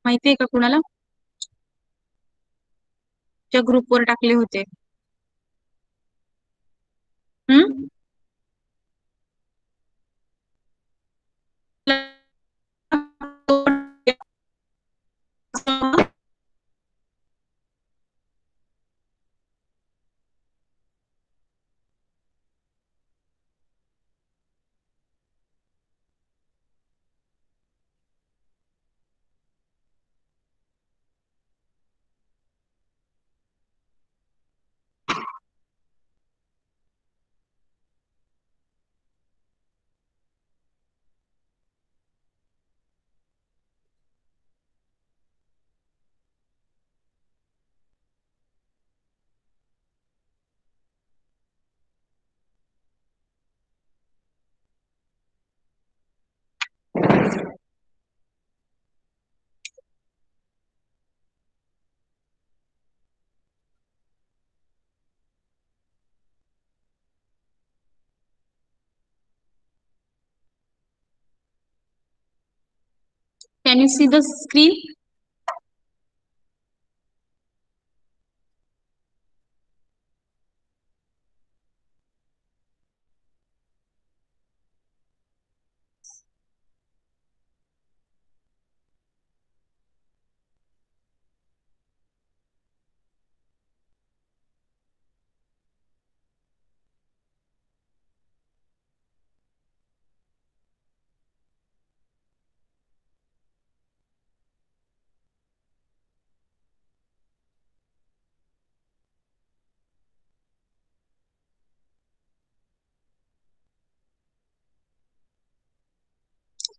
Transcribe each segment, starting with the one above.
माहितीये का कुणाला? त्या ग्रुपवर टाकले होते. Hmm. Can you see the screen?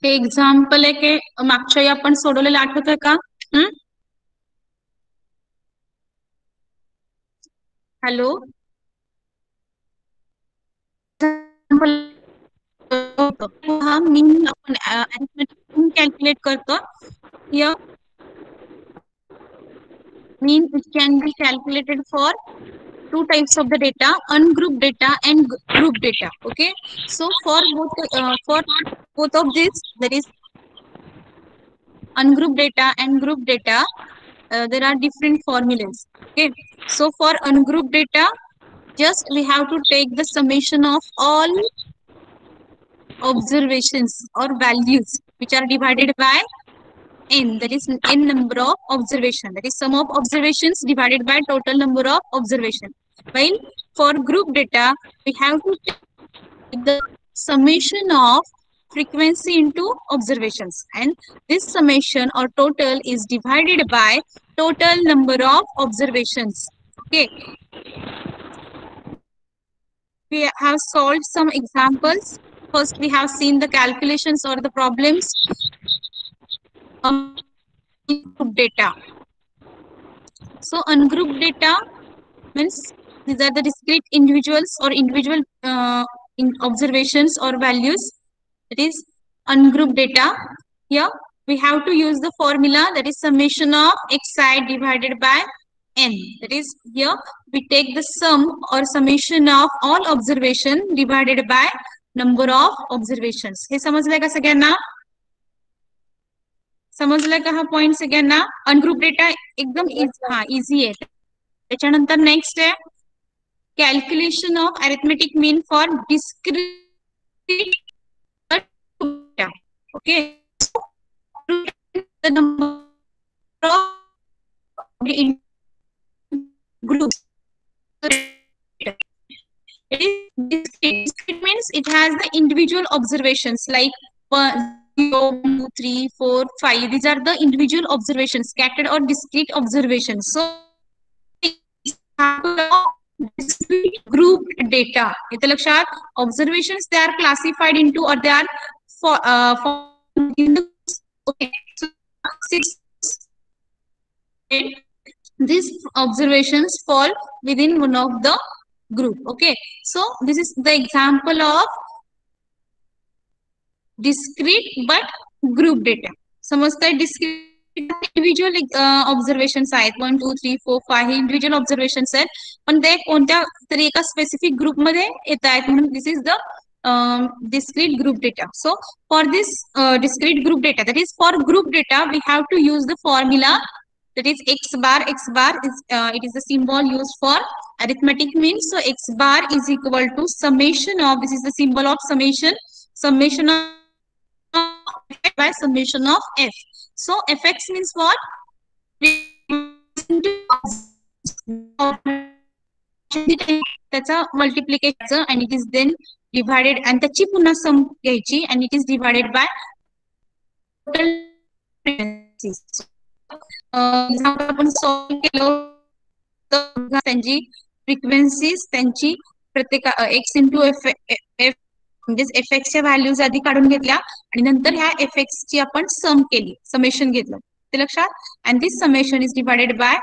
हे एक्झाम्पल आहे की मागच्या आपण सोडवलेलं आठवतंय का? हॅलो. हा मीन आपण अरिथमेटिक कॅल्क्युलेट करतो. Here mean it can be calculated for two types of the data, ungrouped data and group data. Okay, so for both of these, there is ungrouped data and group data. There are different formulas. Okay, so for ungrouped data, just we have to take the summation of all observations or values which are divided by n, that is n number of observation, that is sum of observations divided by total number of observation. While for group data, we have to take the summation of frequency into observations, and this summation or total is divided by total number of observations. Okay, we have solved some examples. First, we have seen the calculations or the problems of group data. So ungrouped data means these are the discrete individuals or individual observations or values. That is ungrouped data. Here we have to use the formula, that is summation of xi divided by n. That is, here we take the sum or summation of all observation divided by number of observations. हे समजलंय का सगळ्यांना? समजलं का हा point सगळ्यांना? Ungroup data एकदम easy आहे. त्याच्यानंतर next आहे calculation of arithmetic mean for discrete data. Okay, the number of groups. Discrete means it has the individual observations like 1, 0, 2, 3, 4, 5. These are the individual observations, scattered or discrete observations. So grouped data. इथे लक्षात, observations they are classified into or they are in the okay. So, these observations fall within one of the group. Okay, so this is the example of discrete but group data. समजतंय? discrete individual observations आहेत, 1, 2, 3, 4, 5 हे individual observations आहेत, पण ते कोणत्या तरी एका specific ग्रुपमध्ये येत आहेत, म्हणून this is the discrete group data. So for this discrete group data, that is for group data, we have to use the formula, that is x bar. X bar is it is the symbol used for arithmetic means. So x bar is equal to summation of, this is the symbol of summation of f by summation of f. So fx means what? त्याचा multiplication आणि it is then divided, आणि त्याची पुन्हा सम घ्यायची आणि it is divided by total frequencies. आपण solve केलं तर त्यांची फ्रिक्वेन्सीज, त्यांची प्रत्येक एक्स इंटू एफ एफ म्हणजे एफ एक्सच्या व्हॅल्यूज आधी काढून घेतल्या आणि नंतर ह्या एफ एक्स ची आपण सम केली, समेशन घेतलं ते लक्षात. And this summation is divided by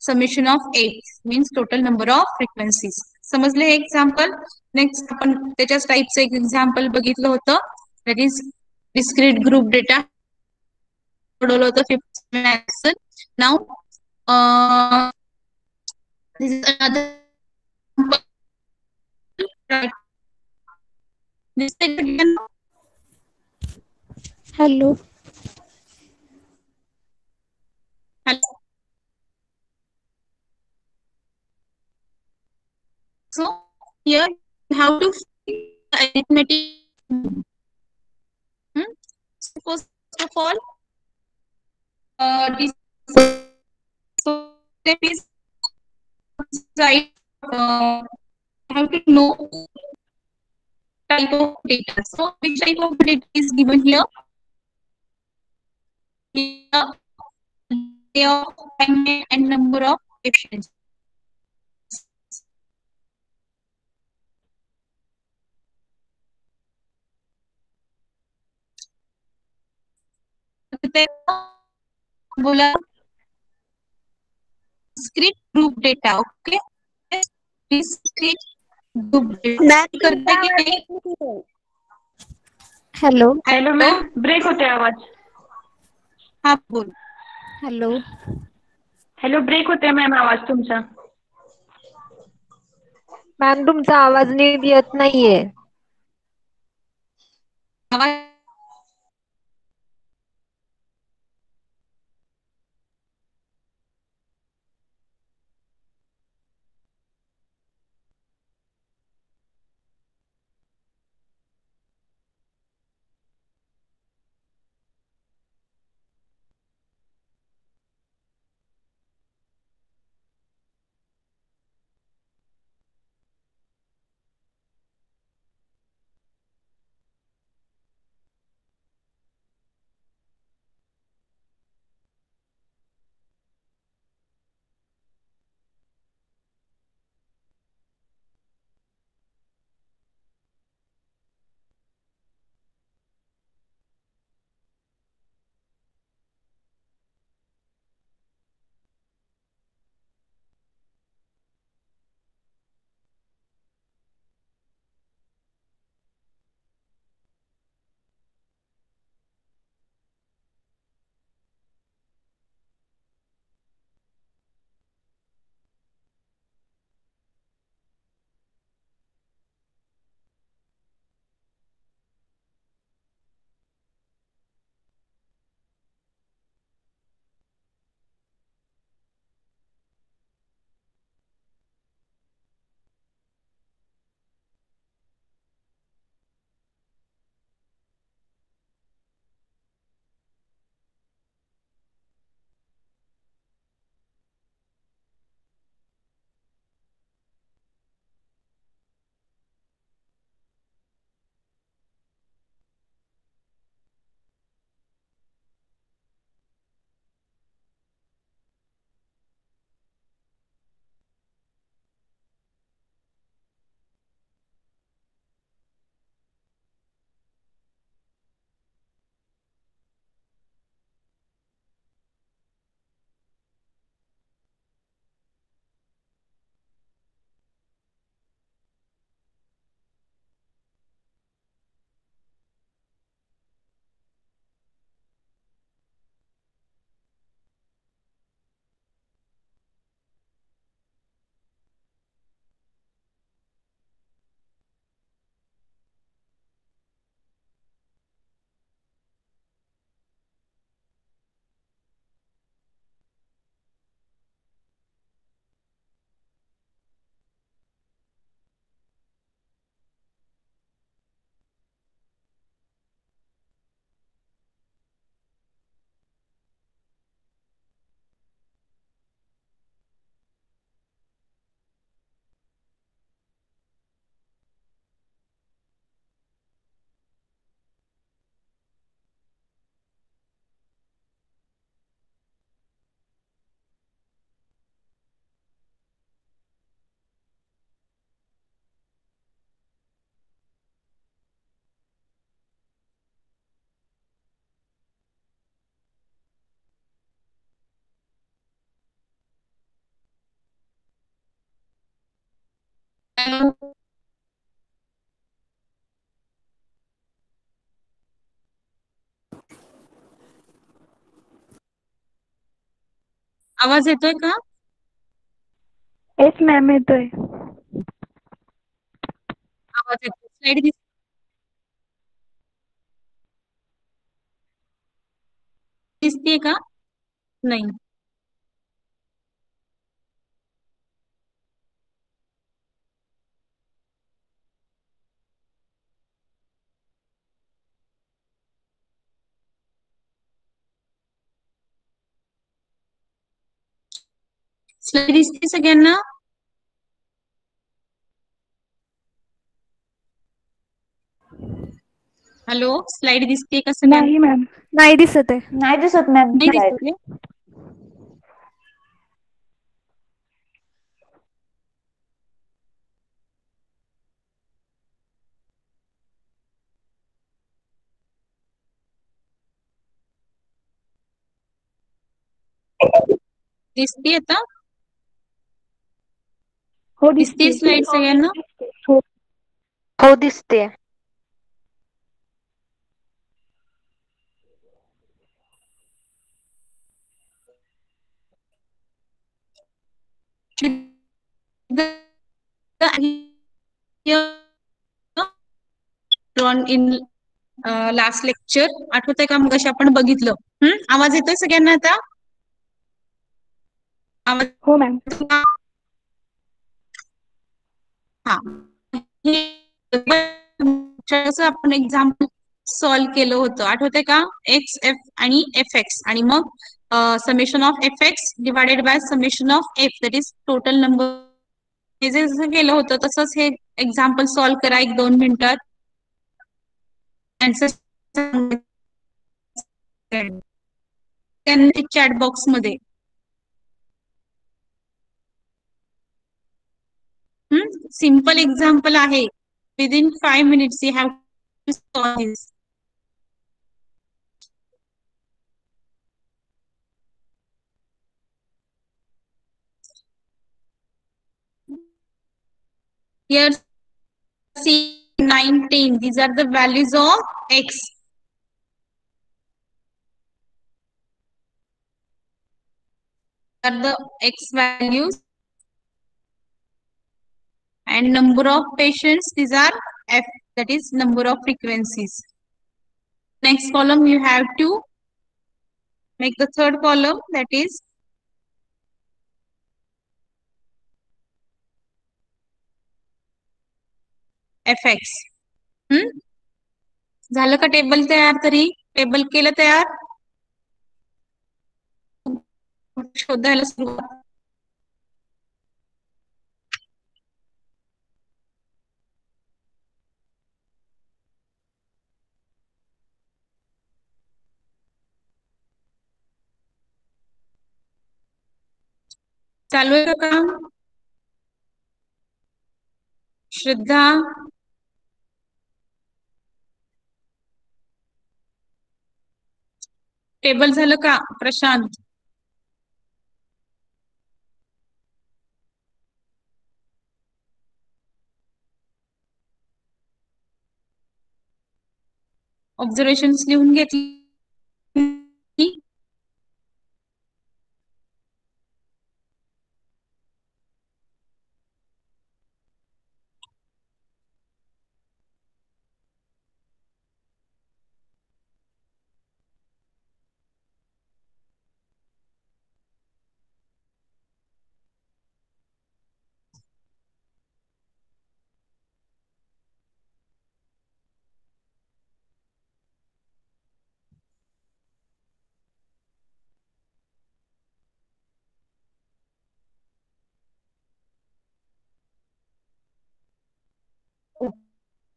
summation of 8 means total number of frequencies. समजले हे एक्झाम्पल. नेक्स्ट आपण त्याच्याच टाईपचं एक एक्झाम्पल बघितलं होतं, that is discrete group data सोडवलं होतं 5th. Now this is another Hello. Hello. So here you have to arithmetic. So first of all, this so step is right. Have to know type of data. So which type of data is given here? Here, day of time and number of efficiency. बोला discrete group data. Okay, discrete group data. Hello. Hello ma'am, break होते आवाज. हा बोल. Hello. Hello, break होते ma'am आवाज तुमचा. Ma'am तुमचा आवाज नीट येत नाहीये. आवाज आवाज येतोय का? येस मॅम येतोय. आवाज येतोय. स्लाइड दिसतीये का? नाही. स्लाइड दिसते सगळ्यांना? हॅलो, स्लाइड दिसते का सगळ्यांना? नाही मॅम, नाही दिसत आहे. नाही दिसत मॅम नाही स्लाइड. दिसत आहे? दिसते आता? हो दिसते दिसते. स्लाइड सगळ्यांना? हो हो दिसते. इन लास्ट लेक्चर आठवतंय का? मगाशी आपण बघितलं. आवाज येतोय सगळ्यांना आता? आवाज हो मॅम. हा. आपण एक्झाम्पल सॉल्व्ह केलं होतं, आठवतंय का? एक्स एफ आणि एफ एक्स आणि मग summation of F X divided by summation of F, that is total number. हे जसं केलं होतं तसंच हे एक्झाम्पल सॉल्व्ह करा 1-2 मिनिटात. आन्सर चॅट बॉक्स मध्ये. सिंपल एक्झाम्पल आहे. Within 5 minutes you have to solve this. Here see 9, 10. These are the values of x. Are the x values and number of patients. These are f, that is number of frequencies. Next column you have to make the third column, that is fx. झालं का table तयार? तरी table केलं तयार? शोधायला सुरुवात. चालू आहे का काम? श्रद्धा, टेबल झालं का? प्रशांत, ऑब्झर्वेशन्स लिहून घेतली?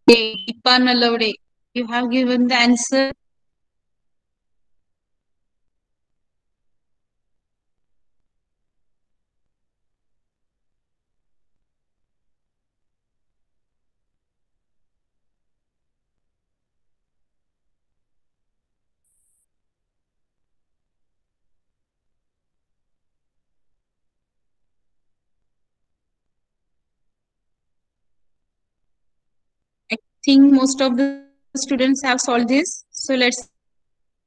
Deepa Nalawade, you have given the answer. think most of the students have solved this. So let's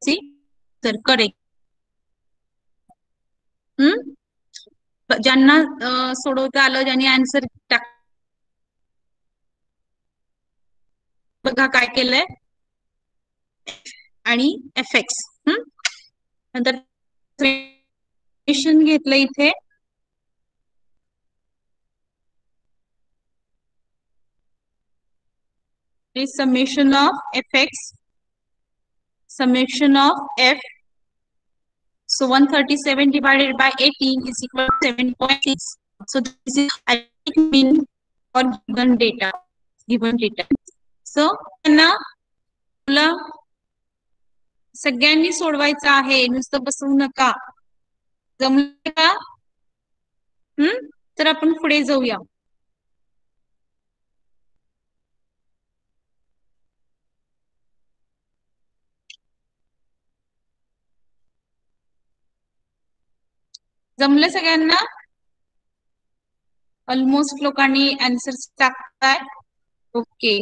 see. Sir, correct. ज्यांना सोडवता आलं, ज्यांनी आन्सर टाक बघा काय केलंय आणि एफेक्ट्स नंतर घेतलं इथे summation of fx, summation of f. So 137 divided by 18 is equal to 7.6. So this is arithmetic mean for given data. So ना तुला सगळ्यांनी सोडवायचं आहे, नुसतं बसवू नका. जमलं का? तर आपण पुढे जाऊया. जमलं सगळ्यांना? ऑलमोस्ट लोकांनी आन्सर्स टाकताय. ओके,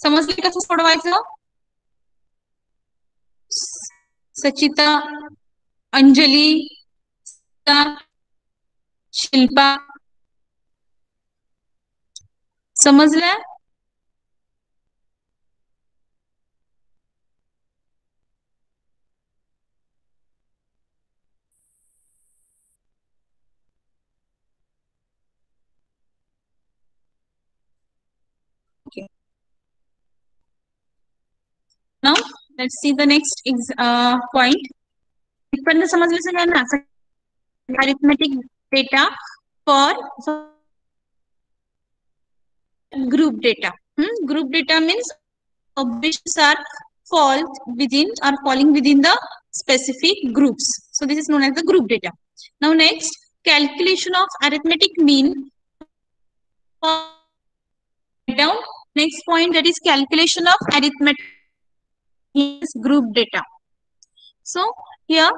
समजले कसं सोडवायचं? सचिता, अंजली, शिल्पा, समजलं? Okay. Now let's see the next point. इथपर्यंत समजलं सगळ्यांना? Arithmetic data for group data. Group data means observations are falling within the specific groups. So this is known as the group data. Now next, calculation of arithmetic mean. Down next point, that is calculation of arithmetic group data. So here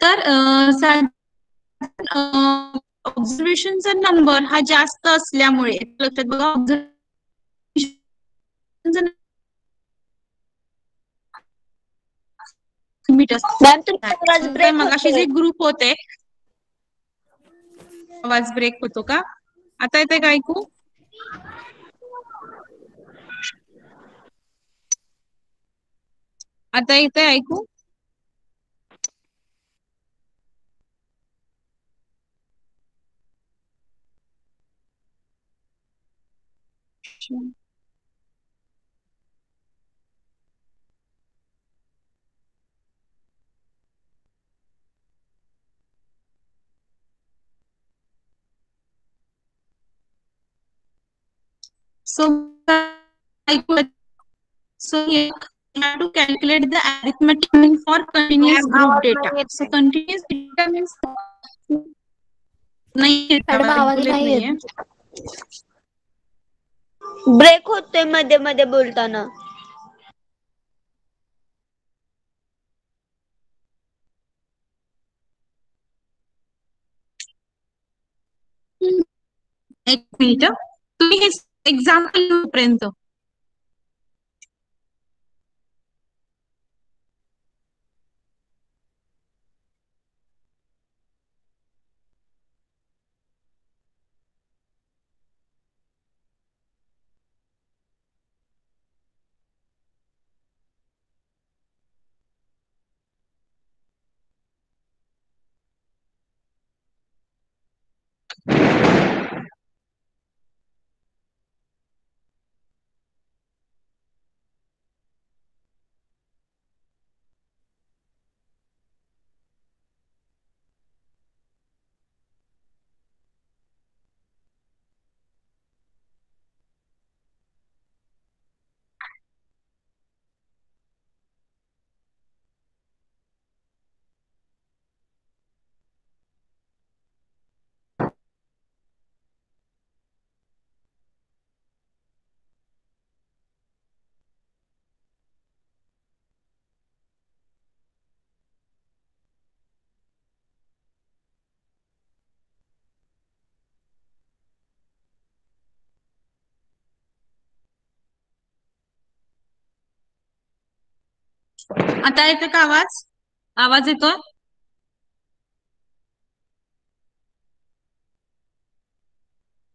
तर ऑब्झर्वेशनचा number हा जास्त असल्यामुळे लक्षात बघा, मगाशी जे group होते, आवाज break होतो का? आता येते का ऐकू? आता येते ऐकू? So here we have to calculate the arithmetic mean for continuous group data. So continuous data means नाही, ब्रेक होते मध्ये मध्ये बोलताना. एक मिनिट, तुम्ही हे एक्झाम्पल पर्यंत आता येतोय का आवाज? आवाज येतोय?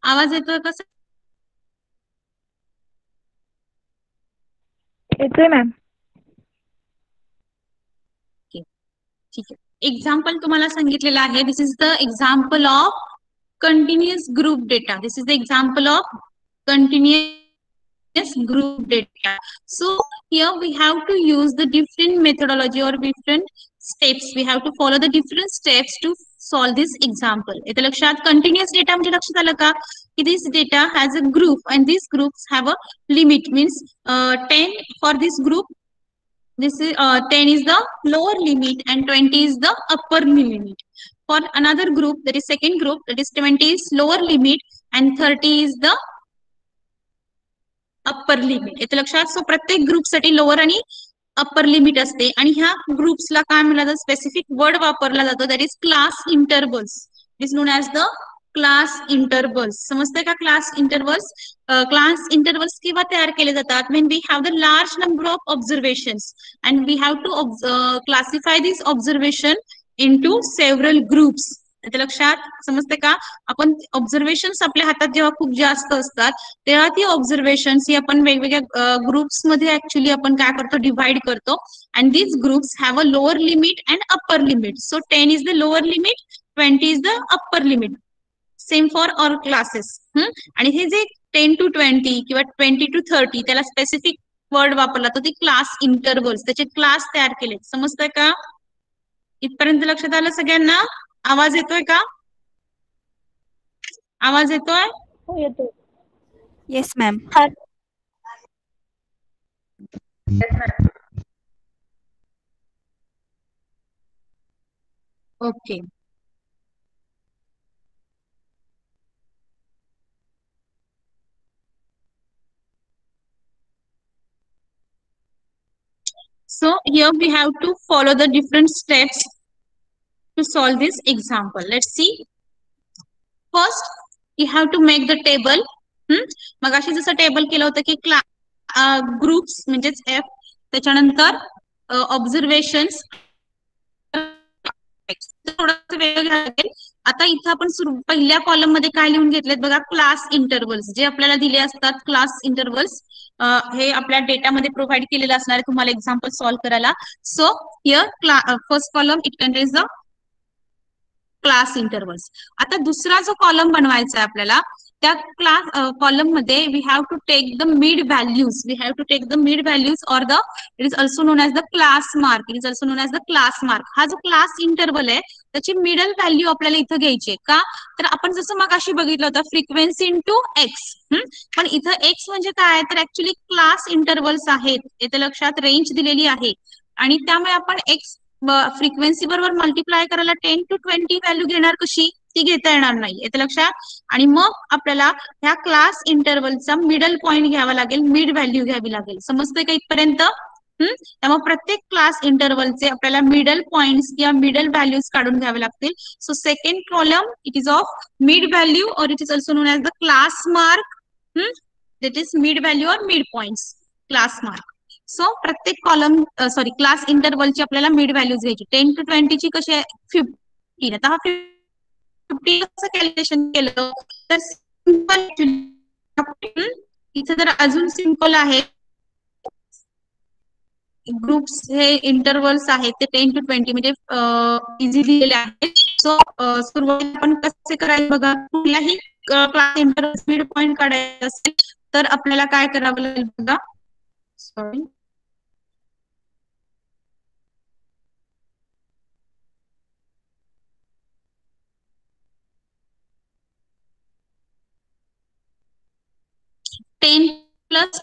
आवाज येतोय का? येतोय मॅम. ठीक आहे. एक्झाम्पल तुम्हाला सांगितलेलं आहे. This is the example of continuous group data. This is the example of continuous group data. So here we have to use the different methodology or different steps. We have to follow the different steps to solve this example. इथे लक्षात continuous data म्हणजे लक्षात आलं का की this data has a group and these groups have a limit, means 10 for this group. This is 10 is the lower limit and 20 is the upper limit. For another group, that is second group, that is 20 is lower limit and 30 is the upper limit. इथे लक्षात. सो प्रत्येक group साठी lower आणि upper limit असते आणि ह्या ग्रुप्सला काय म्हणलं जातं, स्पेसिफिक वर्ड वापरला जातो, that is class intervals. Is known as the class intervals. समजतंय का? Class intervals. क्लास इंटरवल्स केव्हा तयार केले जातात? when we have the large number of observations and we have to classify this observation into several groups. इथे लक्षात. समजते का? आपण ऑब्झर्वेशन्स आपल्या हातात जेव्हा खूप जास्त असतात तेव्हा ती ऑब्झर्वेशन्स ही आपण वेगवेगळ्या ग्रुप्स मध्ये ऍक्च्युली आपण काय करतो, डिव्हाइड करतो. And these groups have a lower limit and upper limit. So 10 is the lower limit, 20 is the upper limit. Same for all classes. आणि हे जे 10 to 20 किंवा 20 to 30 त्याला स्पेसिफिक वर्ड वापरला तर ती क्लास इंटरवल्स, त्याचे क्लास तयार केले. समजतंय का? इथपर्यंत लक्षात आलं सगळ्यांना? आवाज येतोय का? आवाज येतोय? हो येतोय. Yes ma'am. Okay. So here we have to follow the different steps to solve this example. Let's see. First, you have to make the table. मगाशी जसं टेबल केलं होतं की ग्रुप्स म्हणजेच F, त्याच्यानंतर ऑब्झर्वेशन्स, थोडंसं वेगळं लागेल. आता इथं आपण पहिल्या कॉलम मध्ये काय लिहून घेतलेत बघा, क्लास इंटरवल्स. जे आपल्याला दिले असतात क्लास इंटरवल्स, हे आपल्या डेटामध्ये प्रोव्हाइड केलेलं असणार आहे तुम्हाला एक्झाम्पल सॉल्व्ह करायला. So here first column it contains the class intervals. आता दुसरा जो कॉलम बनवायचा आहे आपल्याला, त्या क्लास कॉलम मध्ये we have to take the mid values. We have to take the mid values or the it is also known as the class mark. It is also known as the class mark. हा जो class interval आहे त्याची middle value आपल्याला इथं घ्यायची. का तर आपण जसं मगाशी बघितलं होतं फ्रिक्वेन्सी इंटू एक्स. पण इथं एक्स म्हणजे काय, तर ऍक्च्युली क्लास इंटरवल्स आहेत. इथे लक्षात रेंज दिलेली आहे आणि त्यामुळे आपण एक्स फ्रिक्वेन्सी बरोबर मल्टिप्लाय करायला 10 to 20 व्हॅल्यू घेणार. कशी? ती घेता येणार नाही. येते लक्षात. आणि मग आपल्याला ह्या क्लास इंटरवलचा मिडल पॉइंट घ्यावा लागेल, मिड व्हॅल्यू घ्यावी लागेल. समजतंय का इथपर्यंत? त्यामुळे प्रत्येक क्लास इंटरवलचे आपल्याला मिडल पॉइंट्स किंवा मिडल व्हॅल्यूज काढून घ्यावे लागतील. So second column it is of mid value और it is also known as the class mark. That is mid value और mid points, class mark. So प्रत्येक कॉलम क्लास इंटरवलची आपल्याला mid values घ्यायची. 10 to 20 ची कशी आहे 15. आता हा 50 कसं कॅल्क्युलेशन केलं तर सिंपल. इथे तर अजून सिंपल आहे. ग्रुप्स हे इंटरवल्स आहेत ते 10 to 20 म्हणजे इझी दिलेले आहेत. सो सुरुवात आपण कसे करायचं बघा. कुठल्याही क्लास इंटरवल मिड पॉइंट काढायचा असेल तर आपल्याला काय करावं लागेल बघा. Sorry, ten plus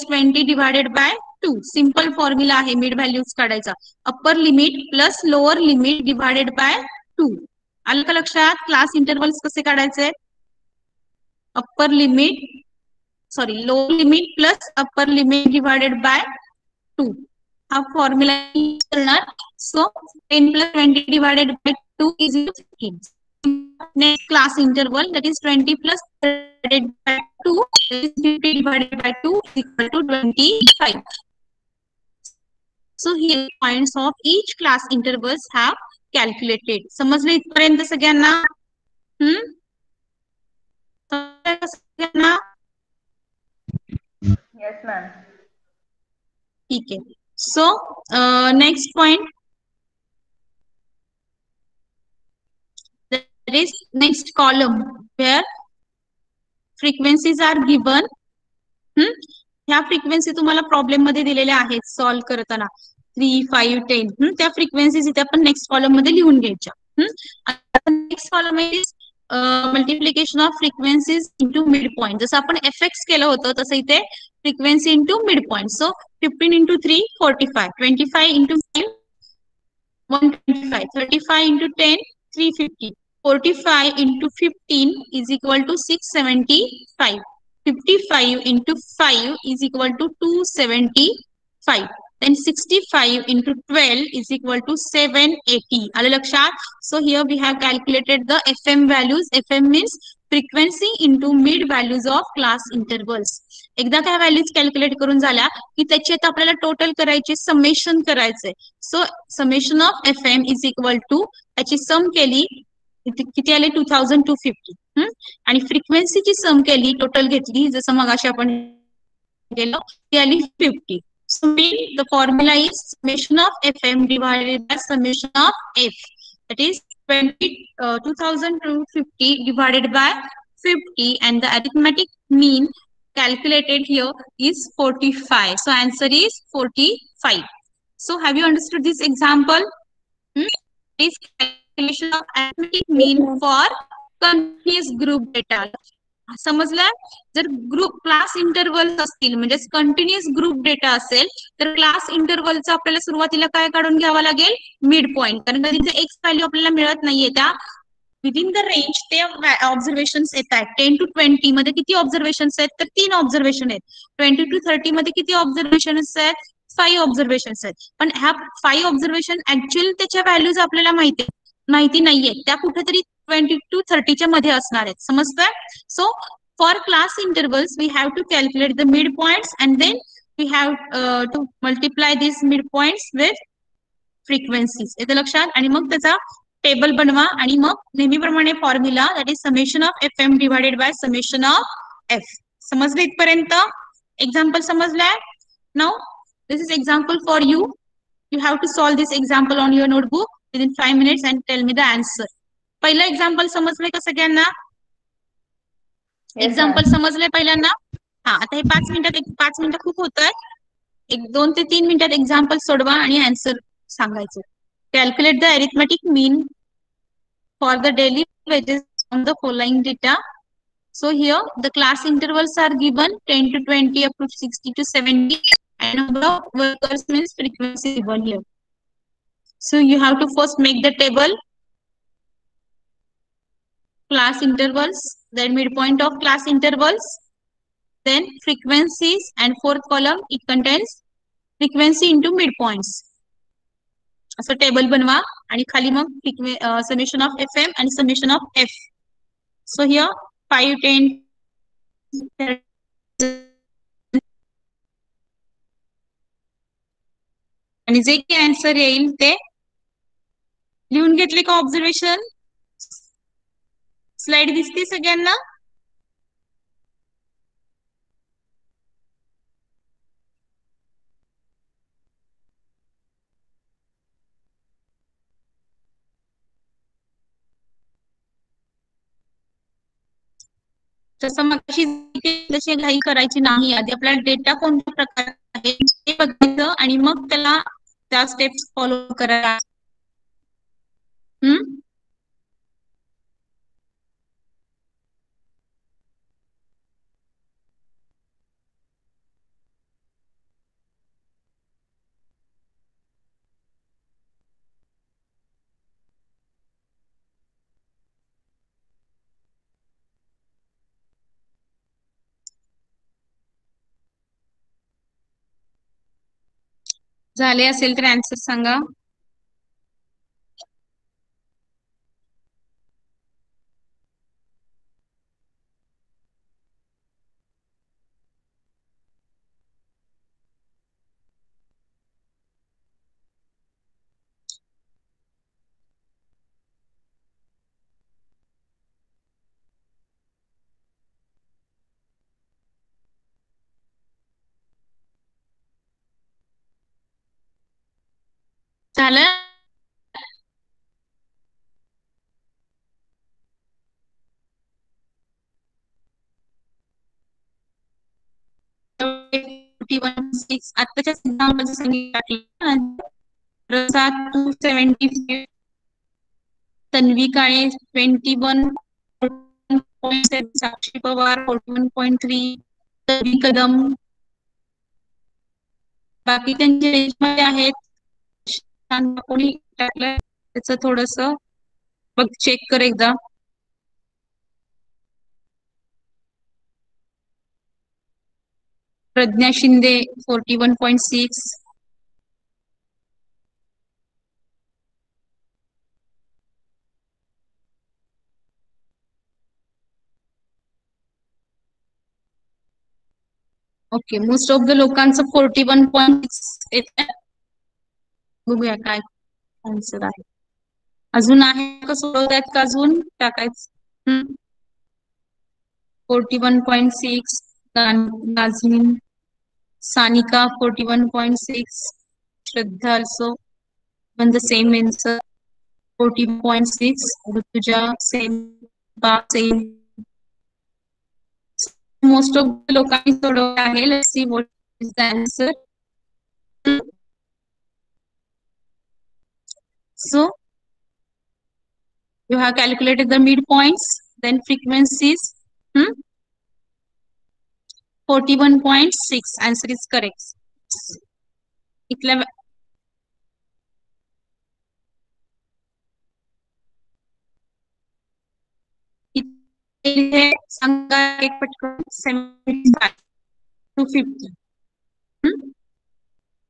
20 divided by 2. Simple formula आहे मिड व्हॅल्यूज काढायचा. Upper limit plus lower limit divided by 2. आलं का लक्षात? क्लास इंटरवल्स कसे काढायचे? Upper limit lower limit plus upper limit divided by 2. हा फॉर्म्युला करणार. सो 10 plus 20 divided by 2 is 15. next class interval, that is 20 plus divided by 2, that is 50 divided by 2 is equal to 25. So here points of each class intervals have calculated. समजलं इथपर्यंत सगळ्यांना? सगळ्यांना? Yes, ma'am. ठीक आहे. So next point, that is next column where frequencies are given. ह्या frequency तुम्हाला problem मध्ये दिलेल्या आहेत सॉल्व्ह करताना 3, 5, 10. त्या फ्रिक्वेन्सीज इथे आपण नेक्स्ट कॉलम मध्ये लिहून घ्यायच्या. Next column is multiplication of frequencies into mid point. जसं आपण एफएक्स केलं होतं तसं इथे frequency into mid point. So 15 into 3 45, 25 into 5 125, 35 into 10 350, 45 into 15 is equal to 675. 55 into 5 is equal to 275. Then 65 into 12 is equal to 780. आलं लक्षात? So here we have calculated the FM values. FM means frequency into mid values of class intervals. एकदा त्या values calculate करून झाल्या की त्याची आता आपल्याला टोटल करायची, समेशन करायचंय. So summation of FM is equal to, त्याची सम केली किती आले 2250. आणि फ्रिक्वेन्सीची सम केली, टोटल घेतली जसं मगाशी आपण केलं, ती आली 50. So the formula is summation of FM divided by summation of F. That is 2250 divided by 50, and the arithmetic mean calculated here is 45. So answer is 45. So have you understood this example? This calculation of arithmetic mean for continuous group data. समजलं? जर group class interval असतील म्हणजे continuous group data असेल तर class इंटरवलचा आपल्याला सुरुवातीला काय काढून घ्यावा लागेल? Mid point. कारण का तिथे एक्स व्हॅल्यू आपल्याला मिळत नाहीये, त्या विदिन द रेंज ते ऑब्झर्वेशन्स येत आहेत. 10 to 20 मध्ये किती ऑब्झर्वेशन्स आहेत? तर 3 ऑब्झर्वेशन आहेत. 20 to 30 मध्ये किती ऑब्झर्वेशन्स आहेत? 5 ऑब्झर्वेशन्स आहेत. पण ह्या 5 ऑब्झर्वेशन ऍक्च्युअल त्याच्या व्हॅल्यूज आपल्याला माहिती नाहीये, त्या कुठेतरी 20 to 30 मध्ये असणार आहेत. समजतंय? So for class intervals we have to calculate the mid points and then we have to multiply this mid points with frequencies. येते लक्षात? आणि मग त्याचा टेबल बनवा आणि मग नेहमीप्रमाणे formula, that is summation of FM divided by summation of F. समजलं इथपर्यंत? एक्झाम्पल समजलाय? Now this is example for you. You have to solve this example on your notebook within 5 minutes and tell me the answer. पहिलं example समजलंय का सगळ्यांना? Example समजलंय पहिल्यांदा? हा, आता हे 5 मिनिटं खूप होत आहे. 2 ते 3 मिनिटात एक्झाम्पल सोडवा आणि आन्सर सांगायचं. Calculate the arithmetic mean for the daily wages on the following data. So here the class intervals are given 10 to 20 up to 60 to 70, and number of workers means frequency given here. So you have to first make the table, class intervals, then midpoint of class intervals, then frequencies, and fourth column it contains frequency into midpoints. असं table बनवा आणि खाली मग summation of FM and summation of F. So here 5, 10 आणि जे काही answer येईल ते लिहून घेतले का? ऑब्झर्वेशन स्लाइड दिसते सगळ्यांना? जसं मग जशी घाई करायची नाही, आधी आपल्याला डेटा कोणत्या प्रकारे आहे ते बघायचं आणि मग त्याला त्या स्टेप्स फॉलो करायला. झाले असेल तर आन्सर सांगा. झालं. आताच्या सिद्धांताचं सांगितलं. प्रसाद 275, तन्वी काळे 21.7, साक्षी पवार 41.3, तन्वी कदम बाकी त्यांच्या रेंजमध्ये आहेत. कोणी टाकलं त्याचं थोडस बघ, चेक कर एकदा. Pragya Shinde 41.6, okay. Most of the लोकांचं 41.6 येत. बघूया काय आन्सर आहे. अजून आहे का, सोडवतायत का अजून टाकायचं? 41.6, नाझनीन. सानिका 41.6, श्रद्धा also on the same answer 40.6, Rutuja same, same. Most of the लोकांनी सोडवलं आहे. Let's see what is the answer. So you have calculated the midpoints, then frequencies. 41.6 answer is correct. इथल्या सांगा एक पटकन. 75 to 50.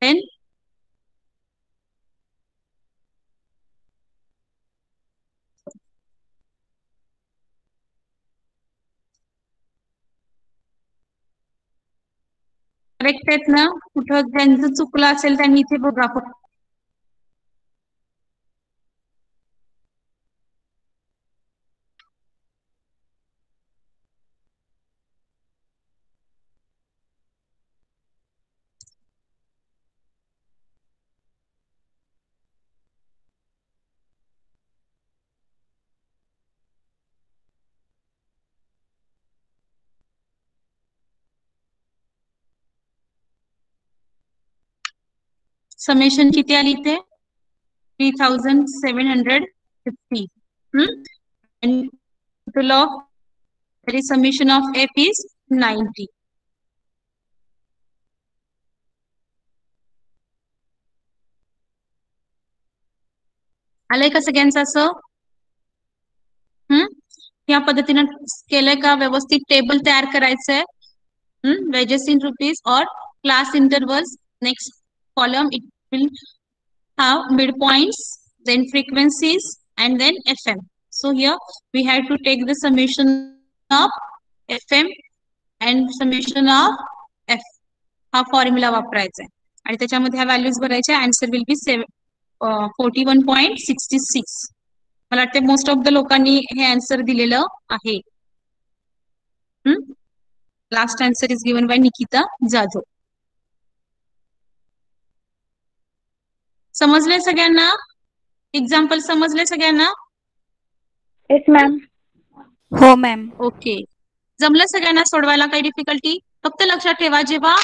Then करेक्ट आहेत ना? कुठं ज्यांचं चुकलं असेल त्यांनी इथे बघा फक्त. समेशन किती आली इथे? 3750. And total of the summation of f is 90. आलंय का सगळ्यांचं असं? या पद्धतीनं केलंय का? व्यवस्थित टेबल तयार करायचंय. वेजेस इन रुपीज और class intervals. Next column it will have midpoints, then frequencies, and then FM. So here we have to take the summation of FM and summation of F. हा formula वापरायचा आहे आणि त्याच्यामध्ये ह्या values भरायच्या. Answer will be 41.66. मला वाटते most of the लोकांनी हे आन्सर दिलेलं आहे. Last answer is given by Nikita Jadhav. समजले सगळ्यांना? एक्झाम्पल समजले सगळ्यांना? Yes ma'am. हो मॅम. ओके. जमलं सगळ्यांना सोडवायला? काही डिफिकल्टी? फक्त लक्षात ठेवा, जेव्हा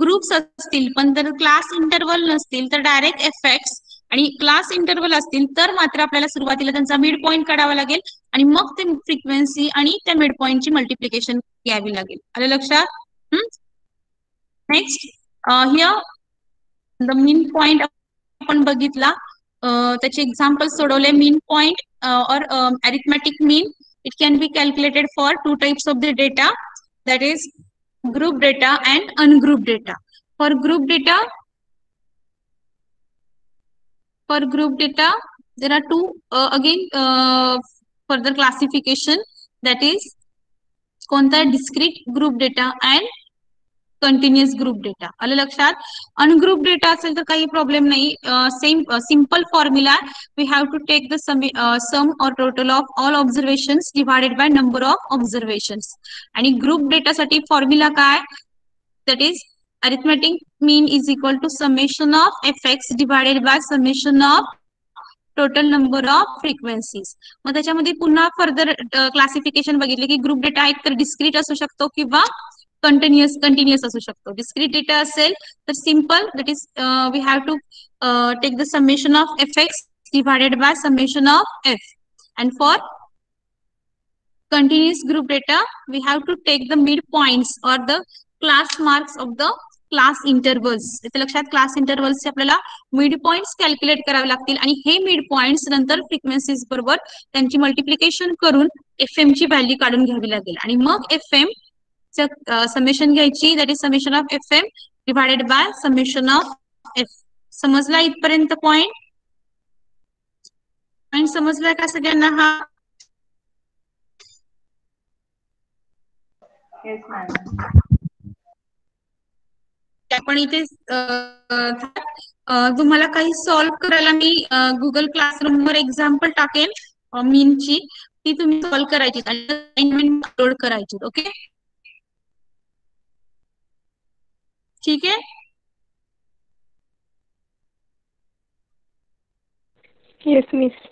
ग्रुप्स असतील पण जर क्लास इंटरवल नसतील तर डायरेक्ट एफएक्स, आणि क्लास इंटरवल असतील तर मात्र आपल्याला सुरुवातीला त्यांचा मिड पॉइंट काढावा लागेल आणि मग ते फ्रिक्वेन्सी आणि त्या मिड पॉइंटची मल्टिप्लिकेशन घ्यावी लागेल. आलं लक्षात? Next here the mean point आपण बघितला, त्याचे एक्झाम्पल सोडवले. मीन पॉइंट और arithmetic mean, it can be calculated for two types of the data, that is group data and ungrouped data. For group data there are two again further classification, that is कोणता? discrete group data and continuous group data. आलं लक्षात? Ungroup data असेल तर काही problem नाही. Same simple formula, we have to take the sum और total of all observations divided by number of observations. आणि group डेटासाठी फॉर्म्युला काय? That is arithmetic mean is equal to summation of fx divided by summation of total number of frequencies. मग त्याच्यामध्ये पुन्हा further classification बघितले की group data एक तर डिस्क्रीट असू शकतो किंवा कंटिन्युअस असू शकतो. डिस्क्रीट डेटा असेल तर simple that is we have to take the summation of F X divided by summation of F. And for continuous group data we have to take the midpoints or the class marks of the class intervals. इथे लक्षात class इंटरवल्सचे आपल्याला mid points calculate करावे लागतील आणि हे mid points नंतर frequencies बरोबर त्यांची multiplication करून एफ एम ची व्हॅल्यू काढून घ्यावी लागेल आणि मग एफ एम समेशन घ्यायची that is summation of F M divided by summation of F. समजला इथपर्यंत पॉइंट? पॉइंट समजलाय का सगळ्यांना हा? Yes ma'am. आपण इथे तुम्हाला काही सॉल्व्ह करायला मी गुगल क्लासरूम वर एक्झाम्पल टाकेन मीनची, ती तुम्ही सॉल्व्ह करायची आणि अपलोड करायची. ओके ठीक आहे. Yes, miss.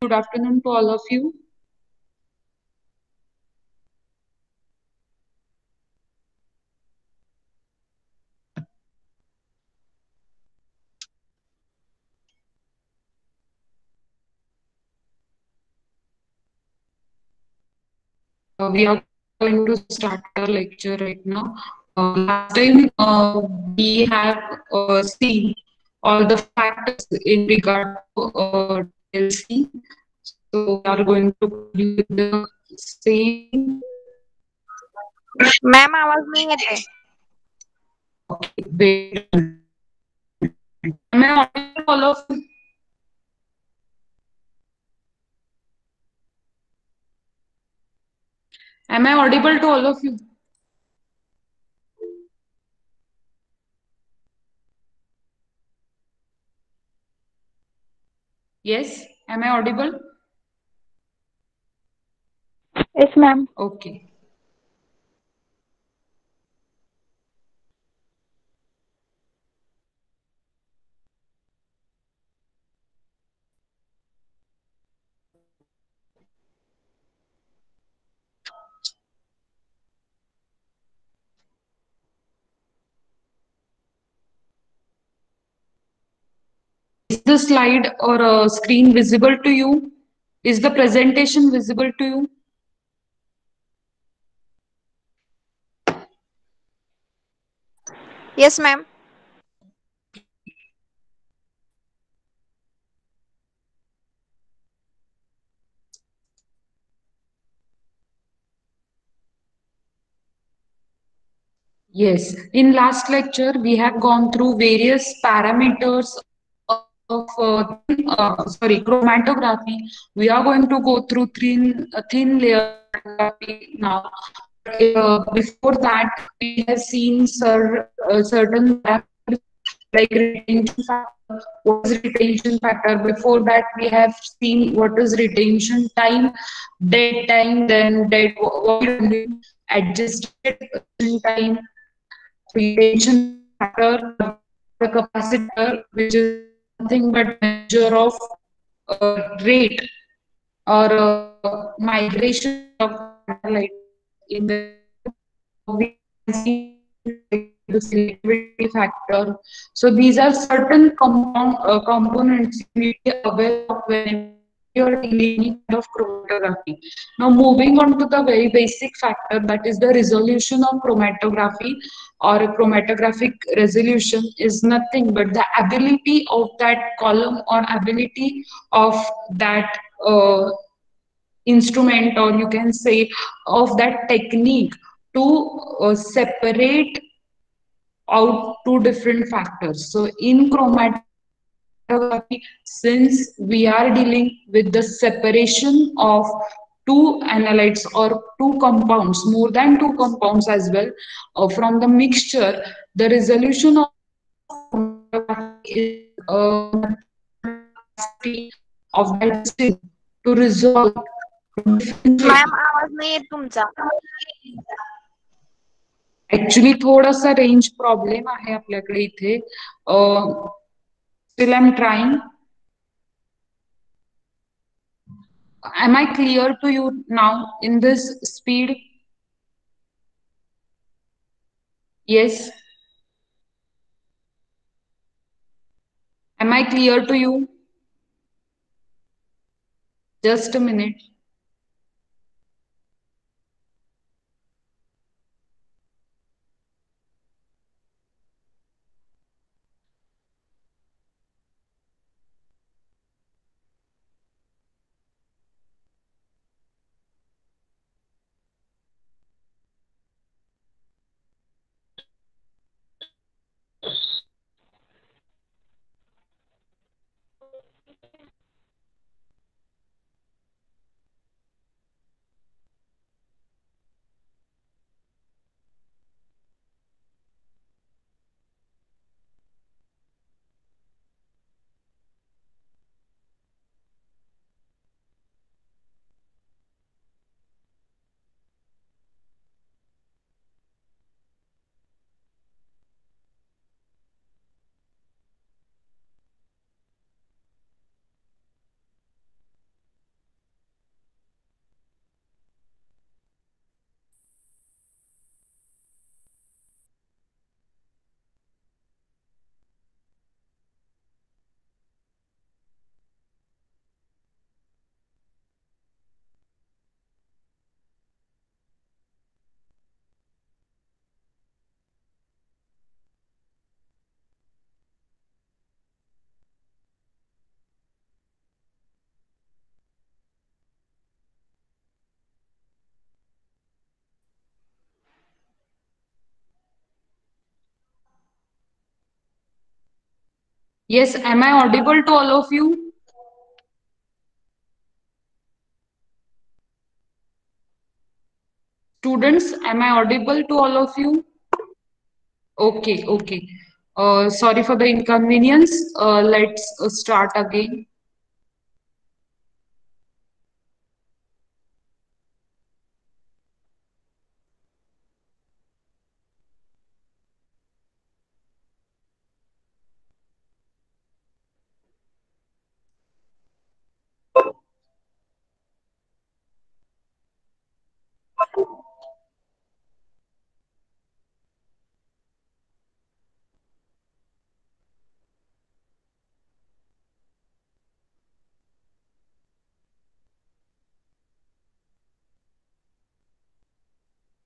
Good afternoon to all of you. We are going to start our lecture right now. Last time we have seen all the factors in regard to TLC. So we are going to continue with the same. Ma'am आवाज नाही येते. Wait. Am I audible to all of you? Am I audible to all of you? Yes, am I audible? Yes, ma'am. Okay. Is the slide or a screen visible to you? Is the presentation visible to you? Yes, ma'am. Yes. In last lecture, we have gone through various parameters of chromatography. We are going to go through thin layer chromatography now. Before that, we have seen certain parameters like retention factor. What is retention factor? Before that, we have seen what is retention time, dead time, then dead volume, adjusted time, retention factor, the capacitor, which is nothing but measure of rate or migration of light in the we can see the selectivity factor. So these are certain components you need to be aware of when you're dealing any kind of chromatography. Now moving on to the very basic factor, that is the resolution of chromatography or a chromatographic resolution is nothing but the ability of that column or ability of that instrument, or you can say of that technique, to separate out two different factors. So in chromatography, since we are dealing with the separation of two analytes or two compounds, more than two compounds as well, from the mixture, the resolution of chromatography is of that system to resolve. Ma'am आवाज नाही येत तुमचा. Actually थोडासा range problem आहे आपल्याकडे इथे. Still I am trying. Am I clear to you now in this speed? Yes. Am I clear to you? Just a minute. Yes, am I audible to all of you? Students, am I audible to all of you? Okay, okay. Sorry for the inconvenience. Let's start again.